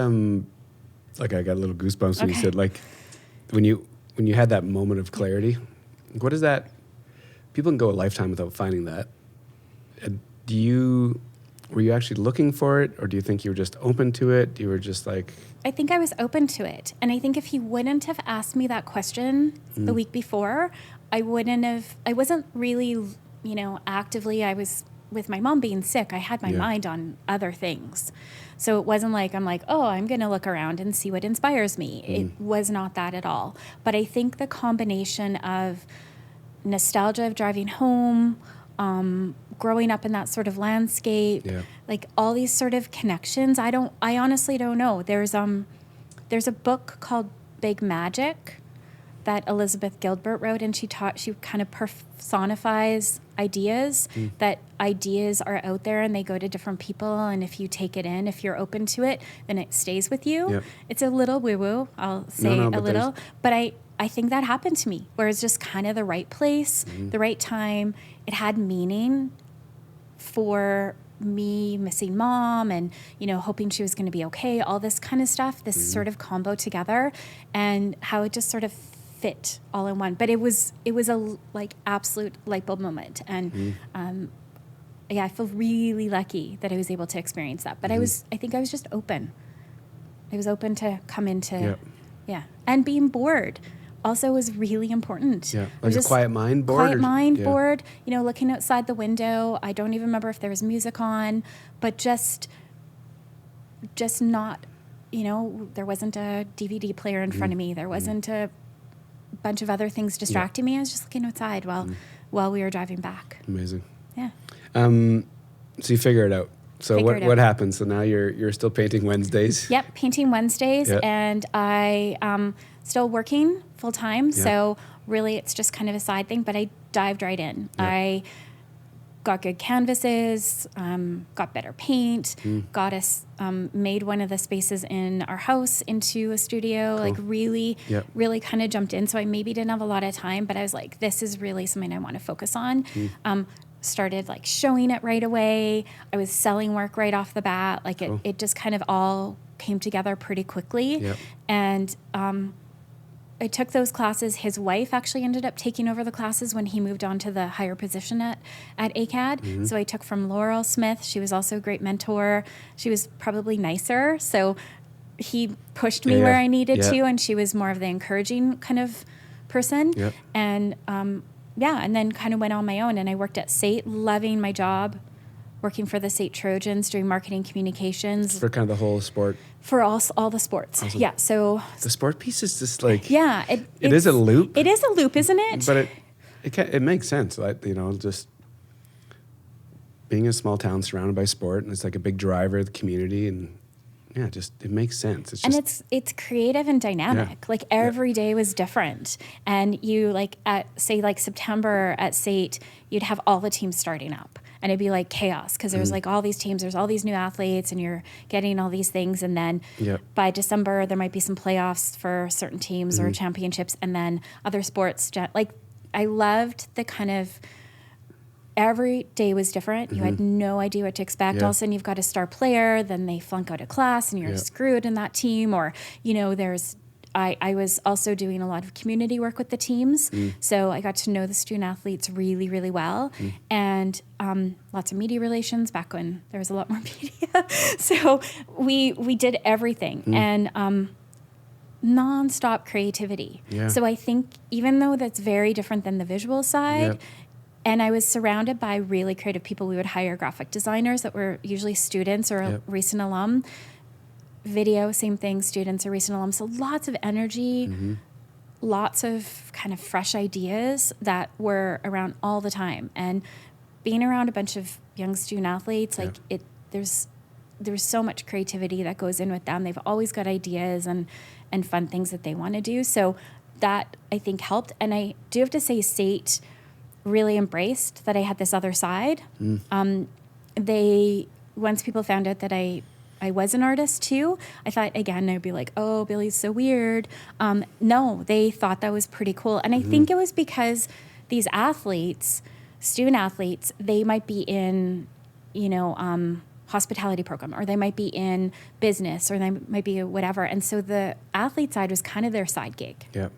like I got a little goosebumps when you said like when you had that moment of clarity. What is that? People can go a lifetime without finding that. Were you actually looking for it, or do you think you were just open to it? You were just like... I think I was open to it. And I think if he wouldn't have asked me that question the week before, I wasn't really, actively, I was with my mom being sick. I had my mind on other things. So it wasn't like, I'm like, oh, I'm going to look around and see what inspires me. It was not that at all. But I think the combination of nostalgia of driving home, growing up in that sort of landscape, like all these sort of connections. I honestly don't know. There's a book called Big Magic that Elizabeth Gilbert wrote, and she kind of personifies ideas, that ideas are out there and they go to different people, and if you take it in, if you're open to it, then it stays with you. It's a little woo-woo, I'll say a little, but I think that happened to me, where it's just kind of the right place, the right time. It had meaning for me missing mom and, hoping she was going to be okay, all this kind of stuff, this sort of combo together, and how it just sort of fit all in one. But it was a like absolute light bulb moment. And I feel really lucky that I was able to experience that. But I think I was just open. I was open to come into, and being bored also was really important. Like a quiet mind board? Quiet mind board, looking outside the window. I don't even remember if there was music on, but just not, there wasn't a DVD player in front of me. There wasn't a bunch of other things distracting me. I was just looking outside while we were driving back. Amazing. Yeah. So you figure it out. So what happened? So now you're still painting Wednesdays? Yep, painting Wednesdays, Yep. and I still working full time. Yep. So really, it's just kind of a side thing. But I dived right in. Yep. I got good canvases, got better paint, got us made one of the spaces in our house into a studio. Cool. Like really, Yep. really kind of jumped in. So I maybe didn't have a lot of time, but I was like, this is really something I want to focus on. Started like showing it right away. I was selling work right off the bat. Like Cool. it just kind of all came together pretty quickly. Yep. And I took those classes. His wife actually ended up taking over the classes when he moved on to the higher position at ACAD. So I took from Laurel Smith. She was also a great mentor. She was probably nicer. So he pushed me where I needed to, and she was more of the encouraging kind of person. Yep. And and then kind of went on my own. And I worked at SAIT, loving my job, working for the SAIT Trojans, doing marketing communications. For kind of the whole sport. For all the sports. Awesome. Yeah, so... The sport piece is just like... Yeah. It is a loop. It is a loop, isn't it? But it makes sense, right? You know, just being a small town surrounded by sport, and it's like a big driver of the community, and yeah, just it makes sense. It's just, and it's creative and dynamic. Yeah. Like every day was different. And you like at say like September at SAIT, you'd have all the teams starting up. And it'd be like chaos because there's like all these teams, there's all these new athletes, and you're getting all these things. And then by December, there might be some playoffs for certain teams or championships, and then other sports. Like I loved the kind of every day was different. You had no idea what to expect. Yeah. All of a sudden, you've got a star player, then they flunk out of class, and you're screwed in that team. Or there's. I was also doing a lot of community work with the teams. So I got to know the student athletes really, really well. And lots of media relations back when there was a lot more media. So we did everything and nonstop creativity. Yeah. So I think even though that's very different than the visual side, and I was surrounded by really creative people, we would hire graphic designers that were usually students or a recent alum. Video, same thing, students or recent alums. So lots of energy, lots of kind of fresh ideas that were around all the time. And being around a bunch of young student athletes, like there's so much creativity that goes in with them. They've always got ideas and fun things that they want to do. So that I think helped. And I do have to say SAIT really embraced that I had this other side. Once people found out that I was an artist too, I thought, again, I'd be like, oh, Billie's so weird. No, they thought that was pretty cool. And I think it was because these athletes, student athletes, they might be in, hospitality program, or they might be in business, or they might be whatever. And so the athlete side was kind of their side gig. Yeah.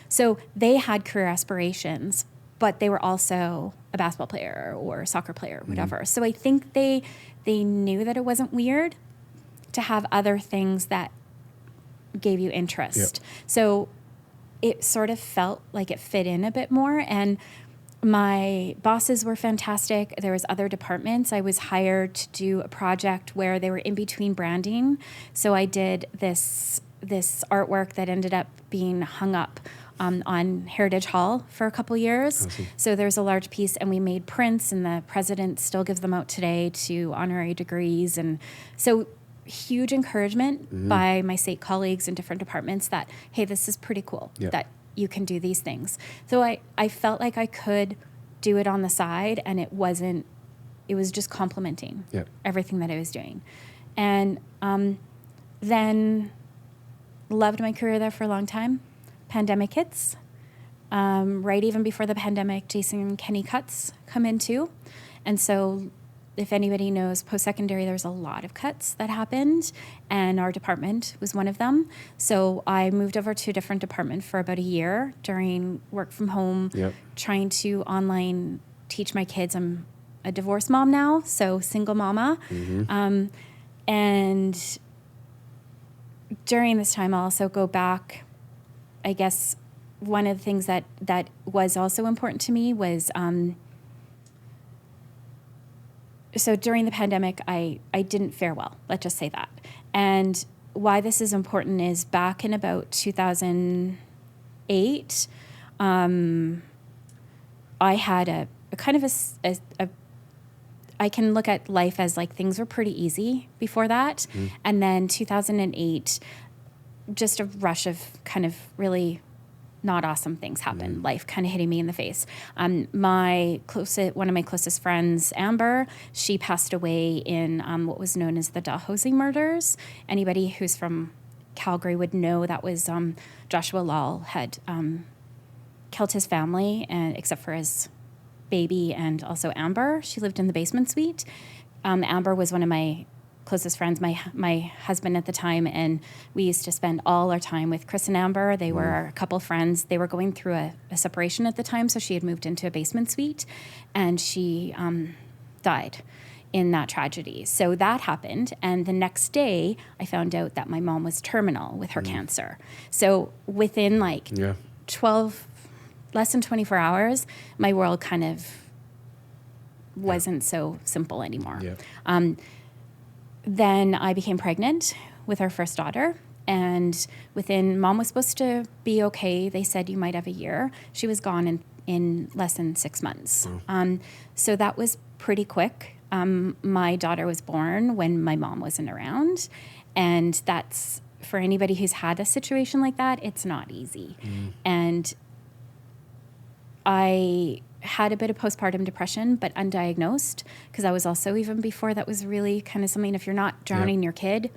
So they had career aspirations, but they were also a basketball player or a soccer player, or whatever. So I think they knew that it wasn't weird to have other things that gave you interest. So it sort of felt like it fit in a bit more. And my bosses were fantastic. There was other departments. I was hired to do a project where they were in between branding. So I did this artwork that ended up being hung up on Heritage Hall for a couple years. Awesome. So there's a large piece, and we made prints, and the president still gives them out today to honorary degrees. And so huge encouragement by my SAIT colleagues in different departments that, hey, this is pretty cool, that you can do these things. So I felt like I could do it on the side, and it was just complementing everything that I was doing. And then loved my career there for a long time. Pandemic hits. Right even before the pandemic, Jason and Kenny cuts come in too. And so if anybody knows post-secondary, there's a lot of cuts that happened, and our department was one of them. So I moved over to a different department for about a year during work from home, trying to online teach my kids. I'm a divorced mom now, so single mama. And during this time, I'll also go back. I guess one of the things that was also important to me was... So during the pandemic, I didn't fare well. Let's just say that. And why this is important is back in about 2008, I had a kind of I can look at life as like things were pretty easy before that. And then 2008, just a rush of kind of really not awesome things happened. Life kind of hitting me in the face. One of my closest friends, Amber, she passed away in what was known as the Dalhousie murders. Anybody who's from Calgary would know that was Joshua Lal had killed his family, and except for his baby and also Amber. She lived in the basement suite. Amber was one of my closest friends, my husband at the time, and we used to spend all our time with Chris and Amber. They were a couple friends. They were going through a separation at the time, so she had moved into a basement suite, and she died in that tragedy. So that happened, and the next day, I found out that my mom was terminal with her cancer. So within like 12, less than 24 hours, my world kind of wasn't so simple anymore. Then I became pregnant with our first daughter, and mom was supposed to be okay. They said you might have a year. She was gone in less than 6 months. So that was pretty quick. My daughter was born when my mom wasn't around, and that's, for anybody who's had a situation like that, it's not easy. And I had a bit of postpartum depression, but undiagnosed, because I was also, even before that, was really kind of something, if you're not drowning your kid,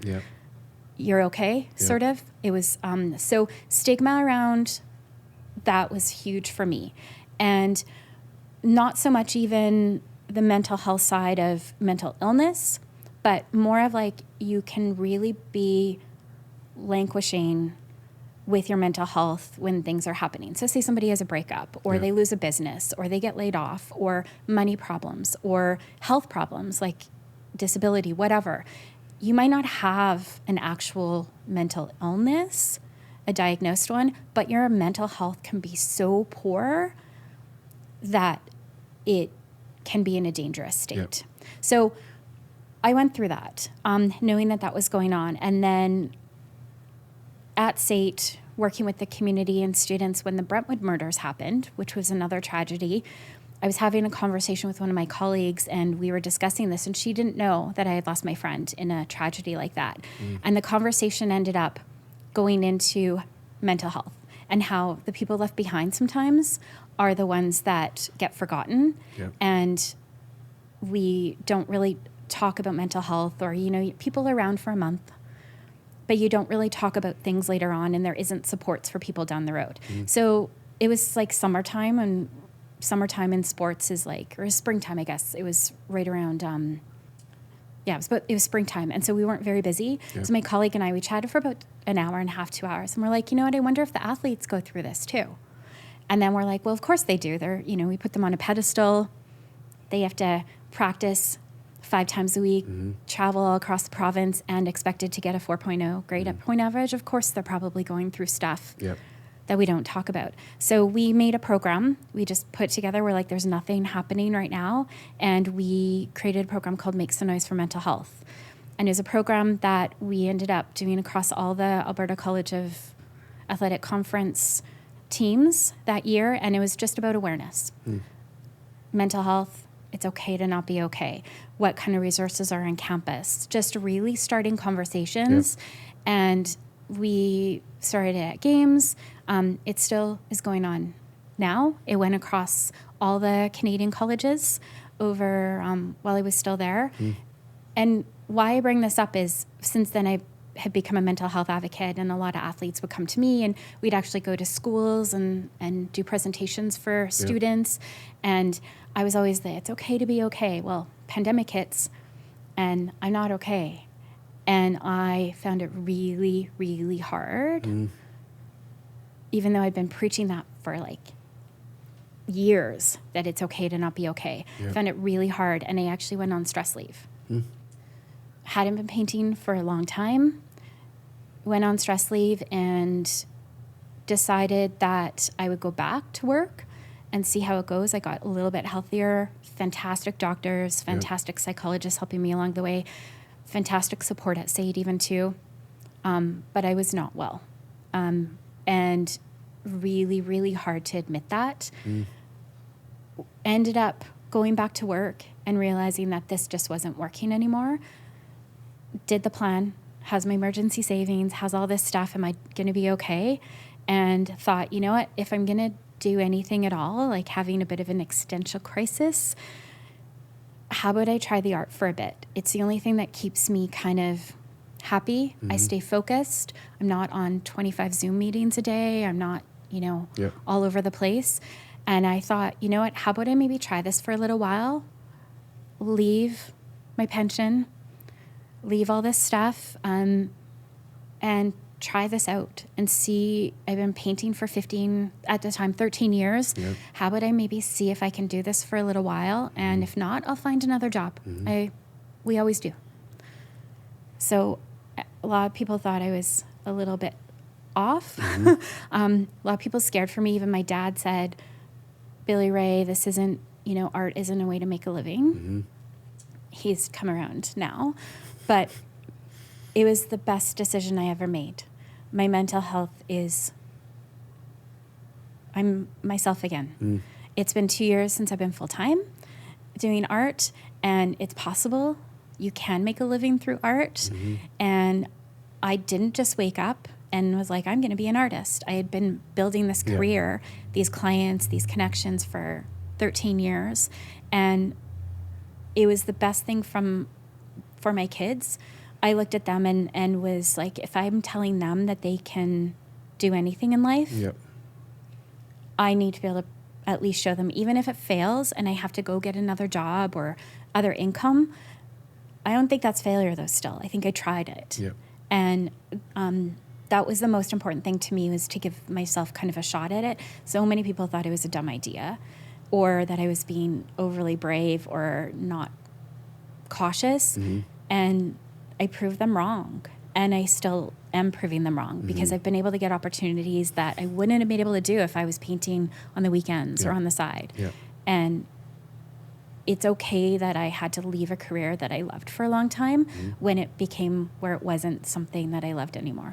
you're okay, sort of. It was, so stigma around that was huge for me. And not so much even the mental health side of mental illness, but more of like, you can really be languishing with your mental health when things are happening. So say somebody has a breakup, or they lose a business, or they get laid off, or money problems, or health problems like disability, whatever. You might not have an actual mental illness, a diagnosed one, but your mental health can be so poor that it can be in a dangerous state. So I went through that, knowing that was going on. And then at SAIT, working with the community and students when the Brentwood murders happened, which was another tragedy, I was having a conversation with one of my colleagues, and we were discussing this, and she didn't know that I had lost my friend in a tragedy like that. And the conversation ended up going into mental health and how the people left behind sometimes are the ones that get forgotten. And we don't really talk about mental health, or, people are around for a month, but you don't really talk about things later on, and there isn't supports for people down the road. So it was like summertime, and summertime in sports is like, or springtime, I guess. It was right around, it was springtime. And so we weren't very busy. So my colleague and I, we chatted for about an hour and a half, 2 hours. And we're like, you know what, I wonder if the athletes go through this too. And then we're like, well, of course they do. They're, we put them on a pedestal. They have to practice 5 times a week, travel all across the province, and expected to get a 4.0 grade at point average. Of course, they're probably going through stuff that we don't talk about. So we made a program. We just put together, we're like, there's nothing happening right now. And we created a program called Make Some Noise for Mental Health. And it was a program that we ended up doing across all the Alberta College of Athletic Conference teams that year. And it was just about awareness. Mental health, it's okay to not be okay. What kind of resources are on campus? Just really starting conversations. And we started it at games. It still is going on now. It went across all the Canadian colleges over while I was still there. And why I bring this up is, since then I had become a mental health advocate, and a lot of athletes would come to me, and we'd actually go to schools and do presentations for students. And I was always it's okay to be okay. Well, pandemic hits and I'm not okay. And I found it really, really hard, even though I'd been preaching that for like years, that it's okay to not be okay. I found it really hard, and I actually went on stress leave. Hadn't been painting for a long time, went on stress leave, and decided that I would go back to work and see how it goes. I got a little bit healthier, fantastic doctors, fantastic psychologists helping me along the way, fantastic support at SAIT even too. But I was not well. And really, really hard to admit that. Ended up going back to work and realizing that this just wasn't working anymore. Did the plan, how's my emergency savings, how's all this stuff, am I going to be okay? And thought, you know what, if I'm going to do anything at all, like having a bit of an existential crisis, how about I try the art for a bit? It's the only thing that keeps me kind of happy. I stay focused. I'm not on 25 Zoom meetings a day. I'm not, all over the place. And I thought, you know what, how about I maybe try this for a little while, leave my pension, leave all this stuff, and try this out and see. I've been painting for 13 years. Yep. How about I maybe see if I can do this for a little while, and if not, I'll find another job. We always do. So a lot of people thought I was a little bit off. A lot of people scared for me. Even my dad said, Billie Rae, this isn't, art isn't a way to make a living. He's come around now. But it was the best decision I ever made. My mental health I'm myself again. It's been 2 years since I've been full-time doing art, and it's possible you can make a living through art. And I didn't just wake up and was like, I'm going to be an artist. I had been building this career, these clients, these connections for 13 years. And it was the best thing for my kids. I looked at them and was like, if I'm telling them that they can do anything in life, I need to be able to at least show them, even if it fails and I have to go get another job or other income. I don't think that's failure, though, still. I think I tried it. And that was the most important thing to me, was to give myself kind of a shot at it. So many people thought it was a dumb idea, or that I was being overly brave or not cautious. And I proved them wrong, and I still am proving them wrong, because I've been able to get opportunities that I wouldn't have been able to do if I was painting on the weekends or on the side. And it's okay that I had to leave a career that I loved for a long time when it became where it wasn't something that I loved anymore.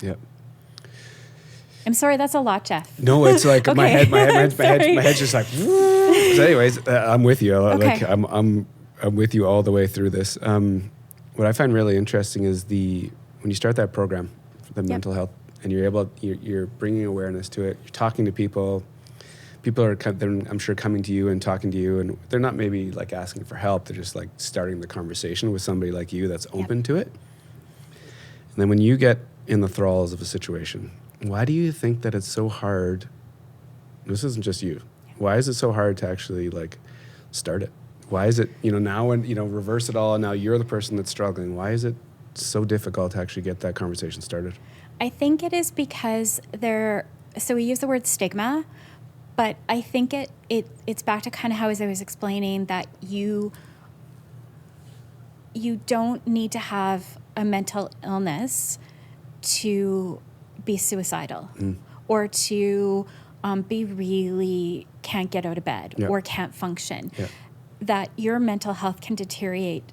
I'm sorry, that's a lot, Jeff. No, it's like my head's just like. So anyways, I'm with you. Like I'm with you all the way through this. What I find really interesting is when you start that program for the mental health, and you're bringing awareness to it. You're talking to people. People are, I'm sure, coming to you and talking to you, and they're not maybe like asking for help. They're just like starting the conversation with somebody like you that's open to it. And then when you get in the thralls of a situation, why do you think that it's so hard? This isn't just you. Why is it so hard to actually like start it? Why is it, now when, reverse it all, and now you're the person that's struggling. Why is it so difficult to actually get that conversation started? I think it is because so we use the word stigma, but I think it's back to kind of how, as I was explaining, that you don't need to have a mental illness to be suicidal or to be really can't get out of bed or can't function. That your mental health can deteriorate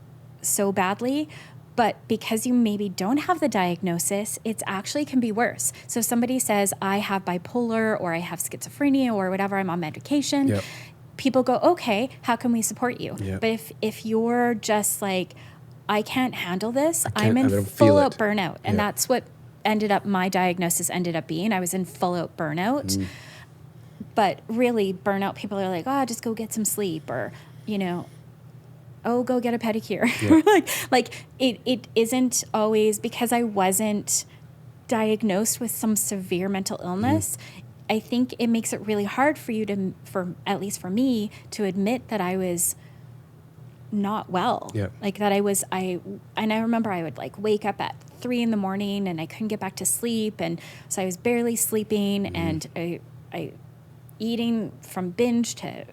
so badly, but because you maybe don't have the diagnosis, it actually can be worse. So if somebody says, I have bipolar, or I have schizophrenia, or whatever, I'm on medication, people go, okay, how can we support you? But if you're just like, I can't handle this, I'm in full out burnout. And that's what my diagnosis ended up being. I was in full out burnout. But really, burnout, people are like, oh, just go get some sleep, or oh, go get a pedicure. like it isn't always because I wasn't diagnosed with some severe mental illness. I think it makes it really hard for you at least for me, to admit that I was not well. Like that and I remember I would like wake up at 3 a.m. and I couldn't get back to sleep. And so I was barely sleeping, and I eating from binge to,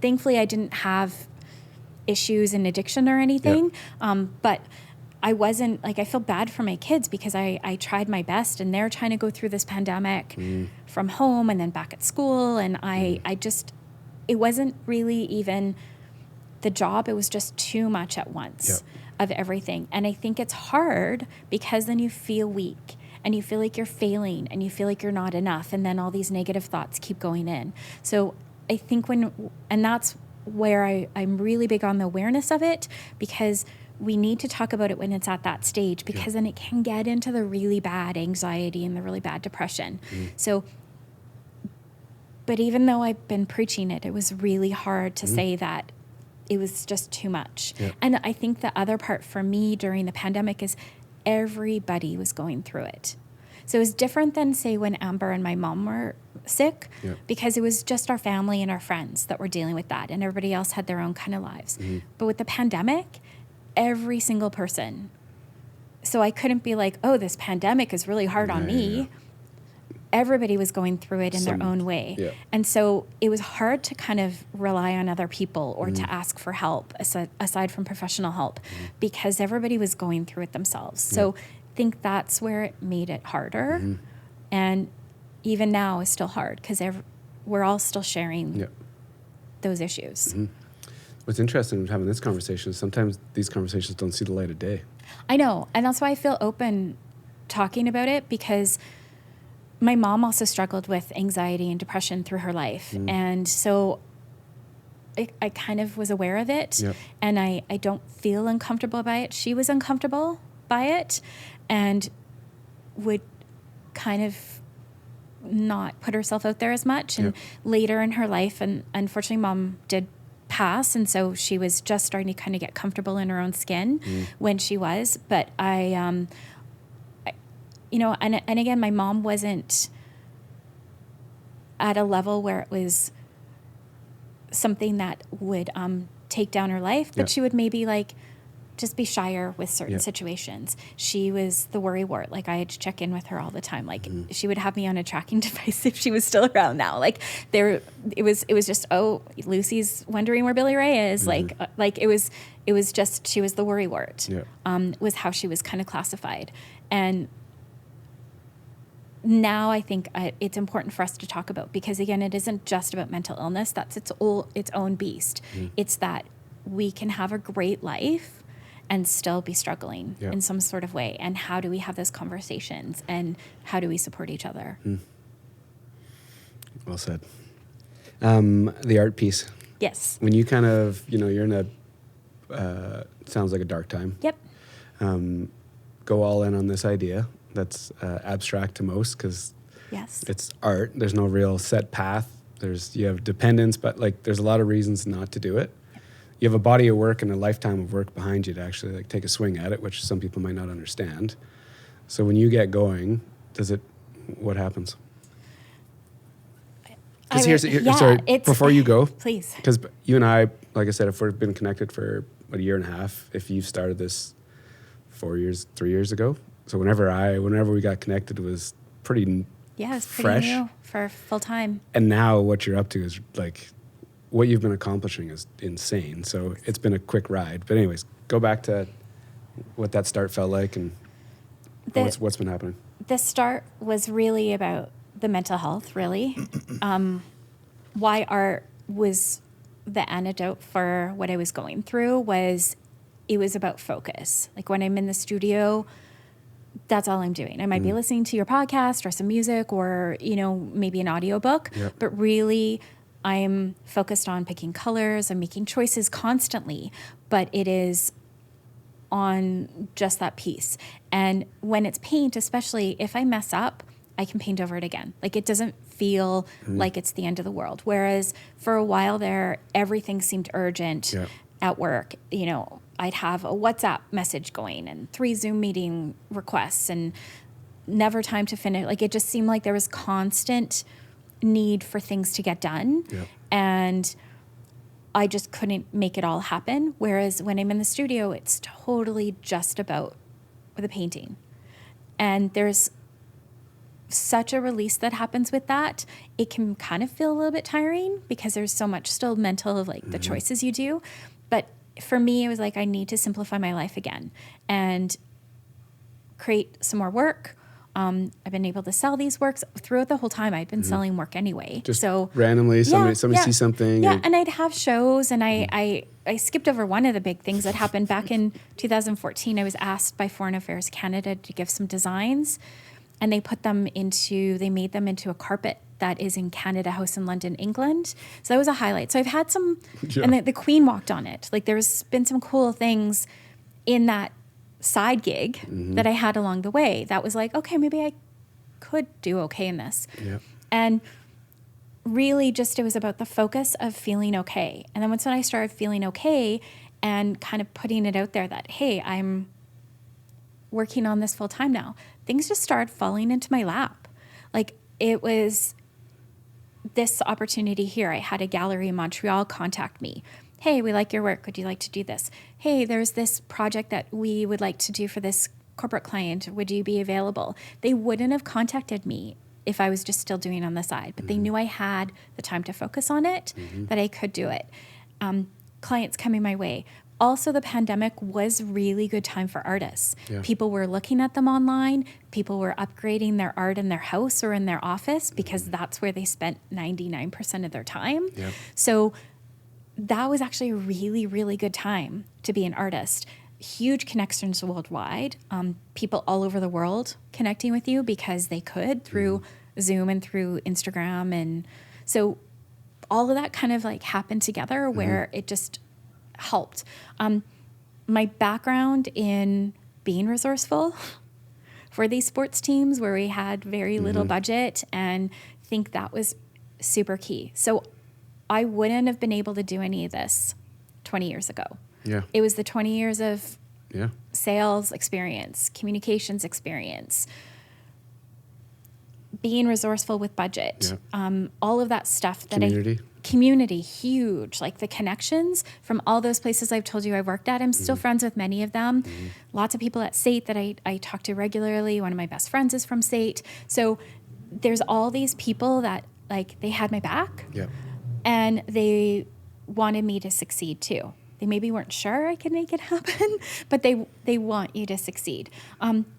thankfully I didn't have issues in addiction or anything. But I wasn't like, I feel bad for my kids because I tried my best, and they're trying to go through this pandemic from home and then back at school. And it wasn't really even the job. It was just too much at once of everything. And I think it's hard because then you feel weak, and you feel like you're failing, and you feel like you're not enough. And then all these negative thoughts keep going in. So I think and that's where I'm really big on the awareness of it, because we need to talk about it when it's at that stage, because then it can get into the really bad anxiety and the really bad depression. So, but even though I've been preaching it, it was really hard to say that it was just too much. And I think the other part for me during the pandemic is everybody was going through it. So it was different than, say, when Amber and my mom were sick, because it was just our family and our friends that were dealing with that, and everybody else had their own kind of lives. But with the pandemic, every single person. So I couldn't be like, oh, this pandemic is really hard on me. Everybody was going through it in their own way. And so it was hard to kind of rely on other people or to ask for help aside from professional help, because everybody was going through it themselves. So I think that's where it made it harder. And even now is still hard, because we're all still sharing those issues. What's interesting with having this conversation is sometimes these conversations don't see the light of day. I know. And that's why I feel open talking about it, because my mom also struggled with anxiety and depression through her life. And so I kind of was aware of it. And I don't feel uncomfortable by it. She was uncomfortable by it and would kind of not put herself out there as much. And later in her life, and unfortunately Mom did pass, and so she was just starting to kind of get comfortable in her own skin when she was. But I you know, and again, my mom wasn't at a level where it was something that would take down her life, but she would maybe like just be shyer with certain situations. She was the worrywart. Like, I had to check in with her all the time. Like, she would have me on a tracking device if she was still around now. Like, it was just, oh, Lucy's wondering where Billie Rae is. Like it was just, she was the worrywart. Was how she was kind of classified. And now I think it's important for us to talk about, because again, it isn't just about mental illness. That's its own beast. It's that we can have a great life and still be struggling in some sort of way. And how do we have those conversations, and how do we support each other? Well said. The art piece. Yes. When you kind of, you're in a, sounds like a dark time. Yep. Go all in on this idea that's abstract to most, because it's art. There's no real set path. You have dependence, but like there's a lot of reasons not to do it. You have a body of work and a lifetime of work behind you to actually like take a swing at it, which some people might not understand. So when you get going, what happens? Before you go, please, because you and I, like I said, if we've been connected for a year and a half, if you started this 3 years ago, so whenever we got connected, it was pretty it's fresh. Pretty new for full time. And now what you're up to is like, what you've been accomplishing is insane. So it's been a quick ride. But anyways, go back to what that start felt like and what's been happening. The start was really about the mental health, really. Why art was the antidote for what I was going through was it was about focus. Like when I'm in the studio, that's all I'm doing. I might be listening to your podcast or some music or, maybe an audiobook, but really I'm focused on picking colors. I'm making choices constantly, but it is on just that piece. And when it's paint, especially if I mess up, I can paint over it again. Like it doesn't feel like it's the end of the world. Whereas for a while there, everything seemed urgent at work. I'd have a WhatsApp message going and 3 Zoom meeting requests and never time to finish. Like it just seemed like there was constant need for things to get done. And I just couldn't make it all happen. Whereas when I'm in the studio, it's totally just about the painting. And there's such a release that happens with that. It can kind of feel a little bit tiring because there's so much still mental of like the choices you do. But for me, it was like, I need to simplify my life again and create some more work. I've been able to sell these works throughout the whole time. I'd been selling work anyway. Just so randomly, somebody sees something. Yeah, and I'd have shows, and I skipped over one of the big things that happened back in 2014. I was asked by Foreign Affairs Canada to give some designs and they made them into a carpet that is in Canada House in London, England. So that was a highlight. So I've had some, and the Queen walked on it. Like there's been some cool things in that side gig that I had along the way. That was like, okay, maybe I could do okay in this. Yep. And really just, it was about the focus of feeling okay. And then once I started feeling okay and kind of putting it out there that, hey, I'm working on this full time now, things just started falling into my lap. Like it was this opportunity here. I had a gallery in Montreal contact me. Hey, we like your work. Would you like to do this? Hey, there's this project that we would like to do for this corporate client. Would you be available? They wouldn't have contacted me if I was just still doing on the side, but they knew I had the time to focus on it, that I could do it. Clients coming my way. Also, the pandemic was really good time for artists. Yeah. People were looking at them online. People were upgrading their art in their house or in their office because that's where they spent 99% of their time. Yeah. So that was actually a really, really good time to be an artist. Huge connections worldwide. People all over the world connecting with you because they could through Zoom and through Instagram. And so all of that kind of like happened together where it just helped. My background in being resourceful for these sports teams where we had very little budget, and I think that was super key. So I wouldn't have been able to do any of this 20 years ago. Yeah. It was the 20 years of sales experience, communications experience, being resourceful with budget, all of that stuff. Community, huge. Like the connections from all those places I've told you I worked at. I'm still friends with many of them. Lots of people at SAIT that I talk to regularly. One of my best friends is from SAIT. So there's all these people that like they had my back and they wanted me to succeed too. They maybe weren't sure I could make it happen, but they want you to succeed.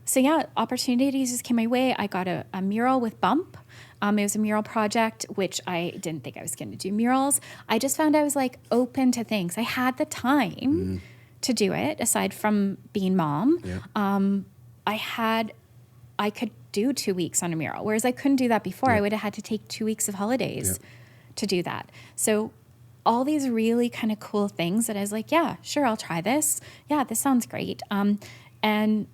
So yeah, opportunities just came my way. I got a mural with Bump. It was a mural project, which I didn't think I was going to do murals. I just found I was like open to things. I had the time to do it, aside from being mom. I could do 2 weeks on a mural, whereas I couldn't do that before. I would have had to take 2 weeks of holidays to do that. So all these really kind of cool things that I was like, yeah, sure, I'll try this. Yeah, this sounds great. And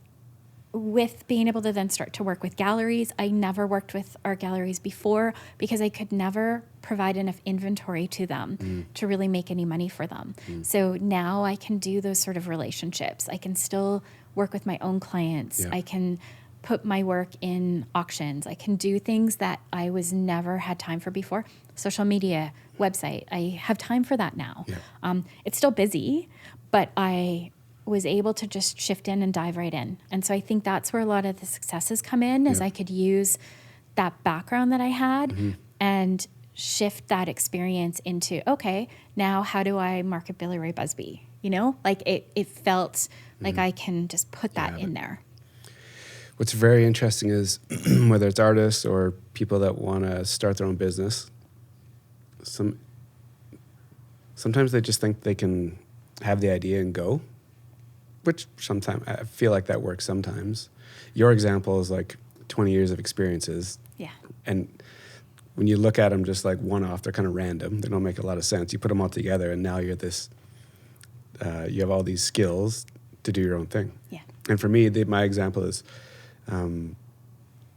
with being able to then start to work with galleries, I never worked with art galleries before because I could never provide enough inventory to them to really make any money for them. So now I can do those sort of relationships. I can still work with my own clients. I can put my work in auctions. I can do things that I was never had time for before. Social media, website. I have time for that now. It's still busy, but I was able to just shift in and dive right in. And so I think that's where a lot of the successes come in, is I could use that background that I had and shift that experience into, okay, now how do I market Billie Rae Busby? You know, like it felt like I can just put that in there. What's very interesting is whether it's artists or people that want to start their own business, sometimes they just think they can have the idea and go, which sometimes I feel like that works sometimes. Your example is like 20 years of experiences. Yeah. And when you look at them just like one off, they're kind of random. They don't make a lot of sense. You put them all together and now you're this, you have all these skills to do your own thing. Yeah. And for me, my example is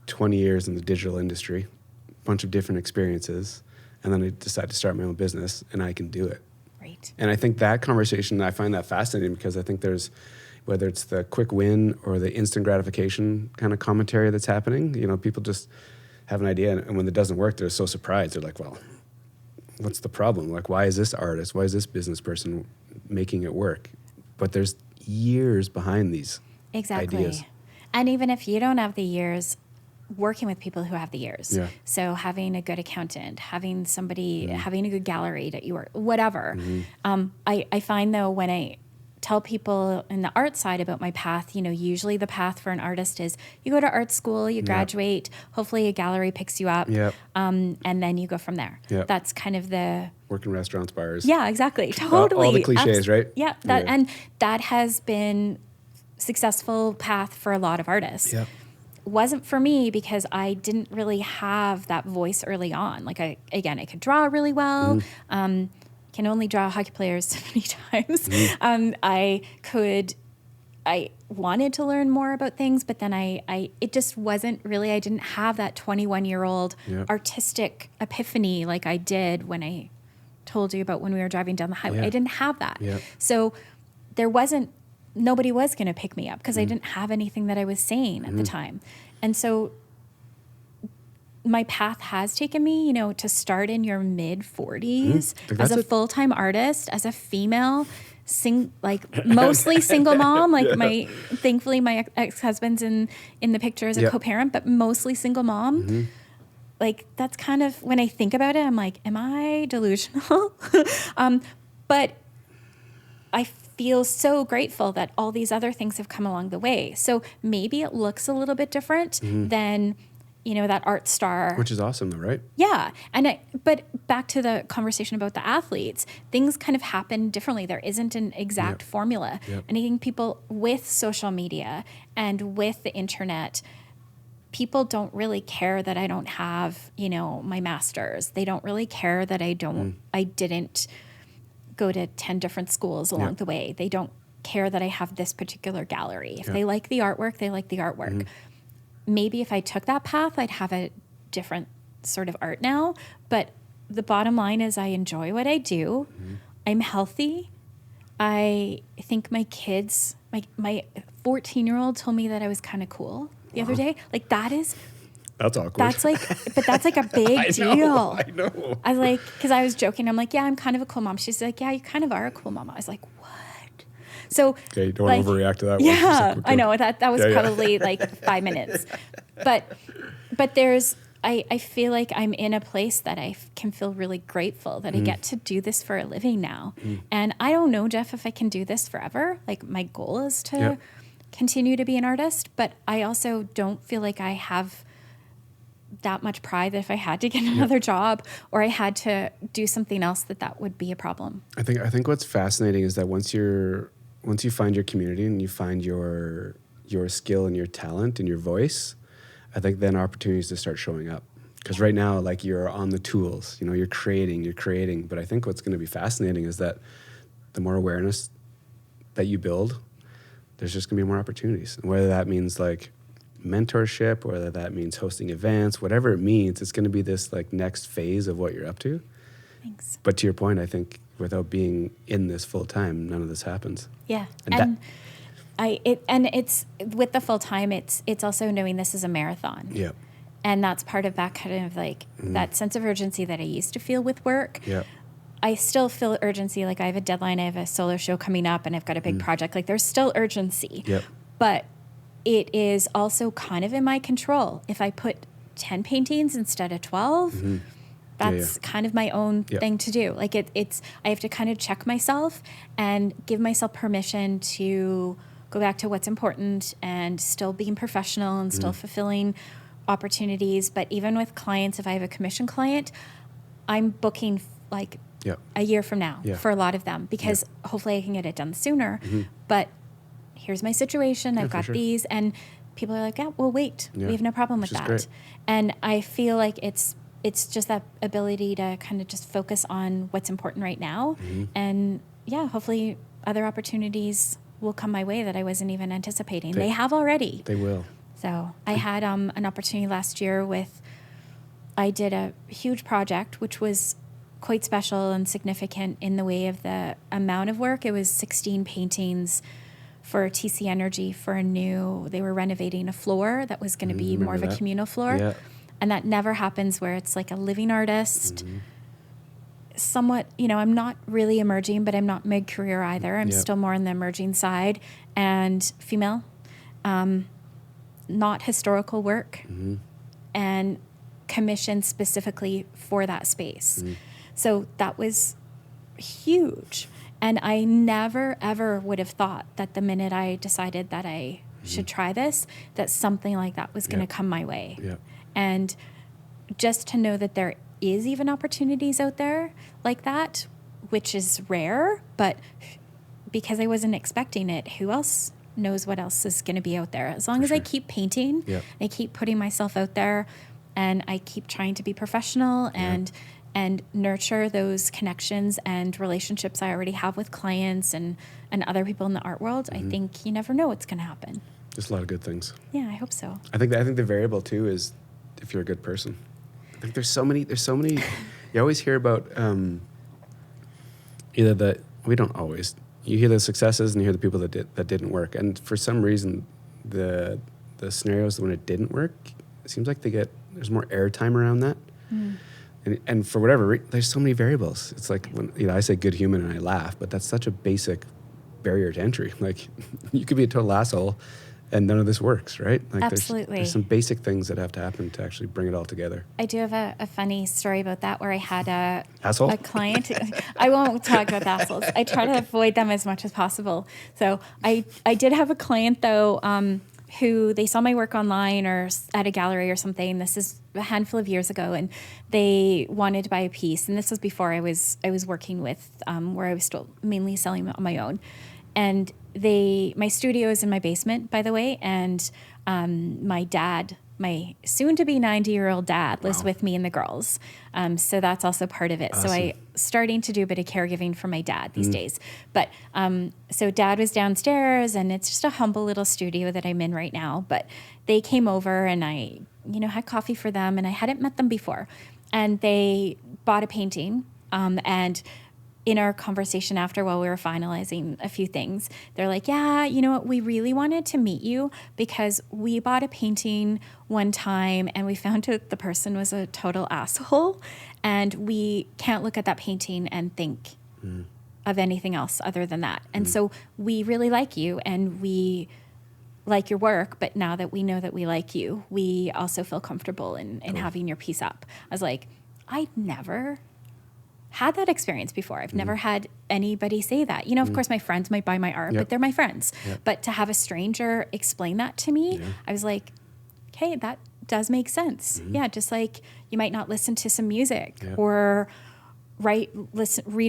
20 years in the digital industry, a bunch of different experiences, and then I decided to start my own business, and I can do it. Right. And I think that conversation, I find that fascinating because I think there's, whether it's the quick win or the instant gratification kind of commentary that's happening, you know, people just have an idea, and when it doesn't work, they're so surprised. They're like, well, what's the problem? Like, why is this artist, why is this business person making it work? But there's years behind these ideas. And even if you don't have the years, working with people who have the years. Yeah. So having a good accountant, having somebody, having a good gallery that you work, whatever. I find though, when I tell people in the art side about my path, you know, usually the path for an artist is you go to art school, you graduate, hopefully a gallery picks you up, and then you go from there. That's kind of the... Work in restaurants, bars. Yeah, exactly. Totally. All the cliches, right? Yeah. And that has been successful path for a lot of artists. wasn't for me because I didn't really have that voice early on. Like I could draw really well. Can only draw hockey players so many times. I wanted to learn more about things, but then it just wasn't really, I didn't have that 21-year-old artistic epiphany like I did when I told you about when we were driving down the highway. I didn't have that. So nobody was going to pick me up because I didn't have anything that I was saying at the time. And so my path has taken me, to start in your mid 40s as a full-time artist, as a female, mostly single mom. Thankfully my ex-husband's in the picture as a co-parent, but mostly single mom. Like that's kind of, when I think about it, I'm like, am I delusional? But I feel so grateful that all these other things have come along the way. So maybe it looks a little bit different than, that art star. Which is awesome though, right? Yeah. But back to the conversation about the athletes, things kind of happen differently. There isn't an exact formula. And I think people with social media and with the internet, people don't really care that I don't have, my master's. They don't really care that I didn't go to 10 different schools along the way. They don't care that I have this particular gallery. If they like the artwork, they like the artwork. Maybe if I took that path, I'd have a different sort of art now. But the bottom line is I enjoy what I do. I'm healthy. I think my kids, my 14-year-old told me that I was kind of cool the other day. Like that's awkward. That's like a big deal. I know. I was like, because I was joking. I'm like, yeah, I'm kind of a cool mom. She's like, yeah, you kind of are a cool mom. I was like, what? So okay, you don't want to overreact to that. Yeah, I know that was probably like 5 minutes, but I feel like I'm in a place that I can feel really grateful that I get to do this for a living now. And I don't know, Jeff, if I can do this forever. Like my goal is to continue to be an artist, but I also don't feel like I have that much pride that if I had to get another job or I had to do something else, that would be a problem. I think what's fascinating is that once you find your community and you find your skill and your talent and your voice, I think then opportunities to start showing up. Because right now, like you're on the tools, you're creating. But I think what's going to be fascinating is that the more awareness that you build, there's just going to be more opportunities. And whether that means like mentorship, whether that means hosting events, whatever it means, it's going to be this like next phase of what you're up to. Thanks. But to your point, I think without being in this full time, none of this happens. Yeah. And it's with the full time, it's also knowing this is a marathon. Yeah. And that's part of that kind of like that sense of urgency that I used to feel with work. Yeah. I still feel urgency. Like I have a deadline, I have a solo show coming up and I've got a big project. Like there's still urgency. Yep. But it is also kind of in my control. If I put 10 paintings instead of 12, that's kind of my own thing to do. Like I have to kind of check myself and give myself permission to go back to what's important and still being professional and still fulfilling opportunities. But even with clients, if I have a commission client, I'm booking like a year from now for a lot of them because hopefully I can get it done sooner. But here's my situation. I've got these. And people are like, yeah, we'll wait. We have no problem with that. Great. And I feel like it's just that ability to kind of just focus on what's important right now. And hopefully other opportunities will come my way that I wasn't even anticipating. They have already. They will. So I had an opportunity last year I did a huge project, which was quite special and significant in the way of the amount of work. It was 16 paintings for TC Energy they were renovating a floor that was going to be more of a communal floor. Yeah. And that never happens where it's like a living artist, somewhat, I'm not really emerging, but I'm not mid-career either. I'm still more on the emerging side and female, not historical work and commissioned specifically for that space. So that was huge. And I never, ever would have thought that the minute I decided that I should try this, that something like that was going to come my way. Yeah. And just to know that there is even opportunities out there like that, which is rare, but because I wasn't expecting it, who else knows what else is going to be out there. As long as I keep painting, I keep putting myself out there, and I keep trying to be professional and nurture those connections and relationships I already have with clients and other people in the art world, I think you never know what's going to happen. Just a lot of good things. Yeah, I hope so. I think the variable too is if you're a good person. I think there's so many. You always hear about we don't always. You hear the successes and you hear the people that didn't work, and for some reason, the scenarios when it didn't work, it seems like there's more airtime around that. And for whatever there's so many variables. It's like when I say good human and I laugh, but that's such a basic barrier to entry. Like you could be a total asshole and none of this works, right? Like Absolutely. There's some basic things that have to happen to actually bring it all together. I do have a funny story about that where I had a client. I won't talk about the assholes. I try to avoid them as much as possible. So I did have a client though, who they saw my work online or at a gallery or something. This is a handful of years ago, and they wanted to buy a piece. And this was before I was working with where I was still mainly selling on my own. And my studio is in my basement, by the way, and my dad, my soon-to-be 90-year-old dad, lives with me and the girls. So that's also part of it. Awesome. So I starting to do a bit of caregiving for my dad these days. But so dad was downstairs, and it's just a humble little studio that I'm in right now. But they came over, and I, had coffee for them, and I hadn't met them before. And they bought a painting, and in our conversation after, while we were finalizing a few things, they're like, yeah, you know what, we really wanted to meet you because we bought a painting one time and we found out the person was a total asshole, and we can't look at that painting and think of anything else other than that. And so we really like you and we like your work, but now that we know that we like you, we also feel comfortable in having your piece up. I was like, I never had that experience before. I've never had anybody say that. Of course, my friends might buy my art, but they're my friends. But to have a stranger explain that to me, I was like, okay, that does make sense. Yeah, just like you might not listen to some music or read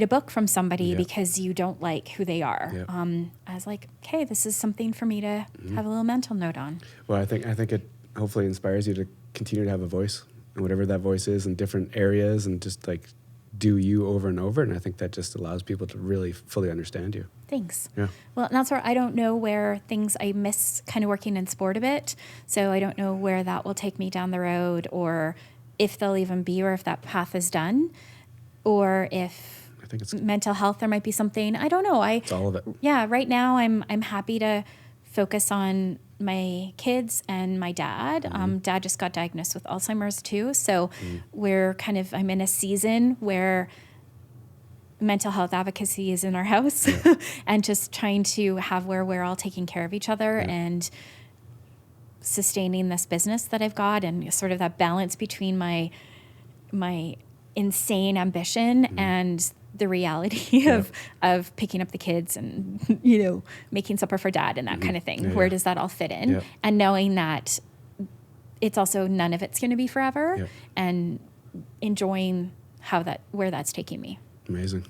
a book from somebody because you don't like who they are. I was like, okay, this is something for me to have a little mental note on. Well, I think it hopefully inspires you to continue to have a voice, and whatever that voice is in different areas, and just like do you over and over. And I think that just allows people to really fully understand you. Thanks. Yeah. Well, and that's where I don't know where I miss kind of working in sport a bit. So I don't know where that will take me down the road, or if they'll even be, or if that path is done, or if I think it's mental health, there might be something. I don't know. It's all of it. Yeah. Right now I'm happy to focus on my kids and my dad. Dad just got diagnosed with Alzheimer's too. So I'm in a season where mental health advocacy is in our house and just trying to have where we're all taking care of each other and sustaining this business that I've got, and sort of that balance between my insane ambition and the reality of picking up the kids and, making supper for dad and that kind of thing. Where does that all fit in? Yeah. And knowing that it's also none of it's going to be forever and enjoying where that's taking me. Amazing.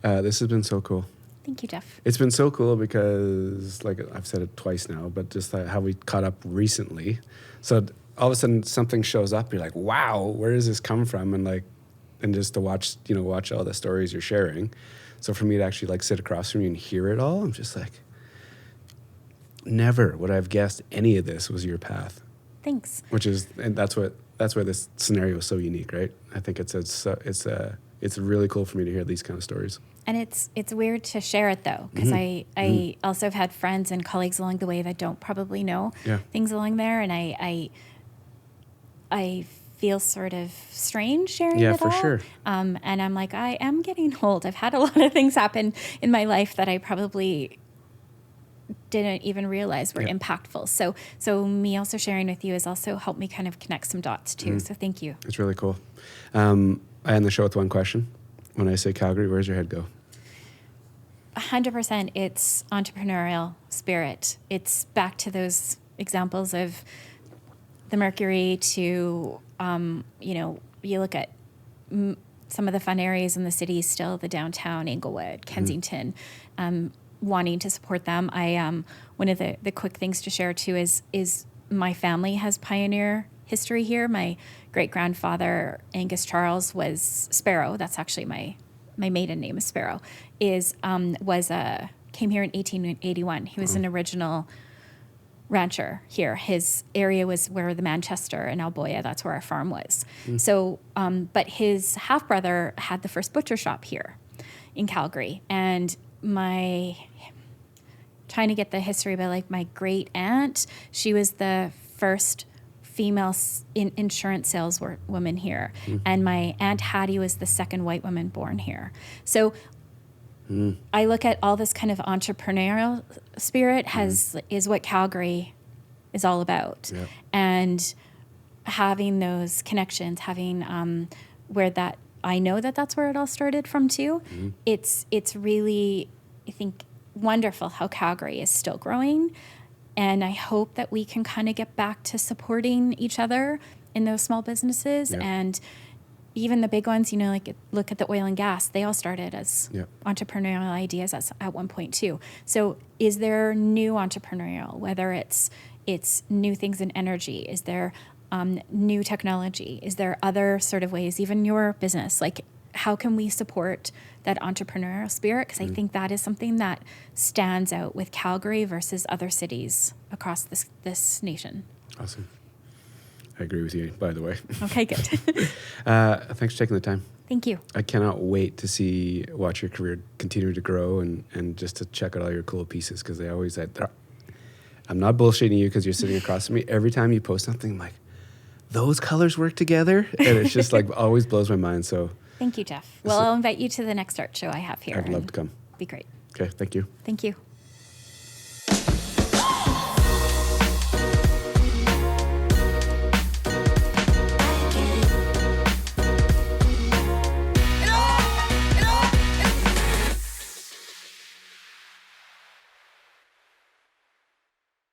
This has been so cool. Thank you, Jeff. It's been so cool because, like I've said it twice now, but just how we caught up recently. So all of a sudden something shows up. You're like, wow, where does this come from? And just to watch all the stories you're sharing. So for me to actually sit across from you and hear it all, I'm just like, never would I have guessed any of this was your path. Thanks. And that's where this scenario is so unique, right? I think it's really cool for me to hear these kind of stories. And it's weird to share it though, because I also have had friends and colleagues along the way that don't probably know things along there, and I feel sort of strange sharing it all. Yeah, for sure. And I'm like, I am getting old. I've had a lot of things happen in my life that I probably didn't even realize were impactful. So me also sharing with you has also helped me kind of connect some dots too. So thank you. It's really cool. I end the show with one question. When I say Calgary, where's your head go? 100%. It's entrepreneurial spirit. It's back to those examples of the Mercury to, you look at some of the fun areas in the city still, the downtown, Inglewood, Kensington. wanting to support them. One of the quick things to share too is my family has pioneer history here. My great-grandfather, Angus Charles, was Sparrow. That's actually my maiden name is Sparrow, came here in 1881. He was an original rancher here. His area was where the Manchester and Alboya, that's where our farm was. So, but his half-brother had the first butcher shop here in Calgary. And trying to get the history, but like my great aunt, she was the first female insurance saleswoman here. And my Aunt Hattie was the second white woman born here. So I look at all this kind of entrepreneurial spirit is what Calgary is all about. Yep. And having those connections, having where that, I know that's where it all started from too. It's really, I think, wonderful how Calgary is still growing. And I hope that we can kind of get back to supporting each other in those small businesses. Yep. And even the big ones, like look at the oil and gas, they all started as entrepreneurial ideas at one point too. So is there new entrepreneurial, whether it's new things in energy? Is there new technology? Is there other sort of ways, even your business, like how can we support that entrepreneurial spirit? Because I think that is something that stands out with Calgary versus other cities across this nation. Awesome. I agree with you, by the way. Okay, good. Thanks for taking the time. Thank you. I cannot wait to watch your career continue to grow and just to check out all your cool pieces, because I'm not bullshitting you because you're sitting across from me. Every time you post something, I'm like, those colors work together? And it's just like always blows my mind. So thank you, Jeff. Well, I'll invite you to the next art show I have here. I'd love to come. Be great. Okay, thank you. Thank you.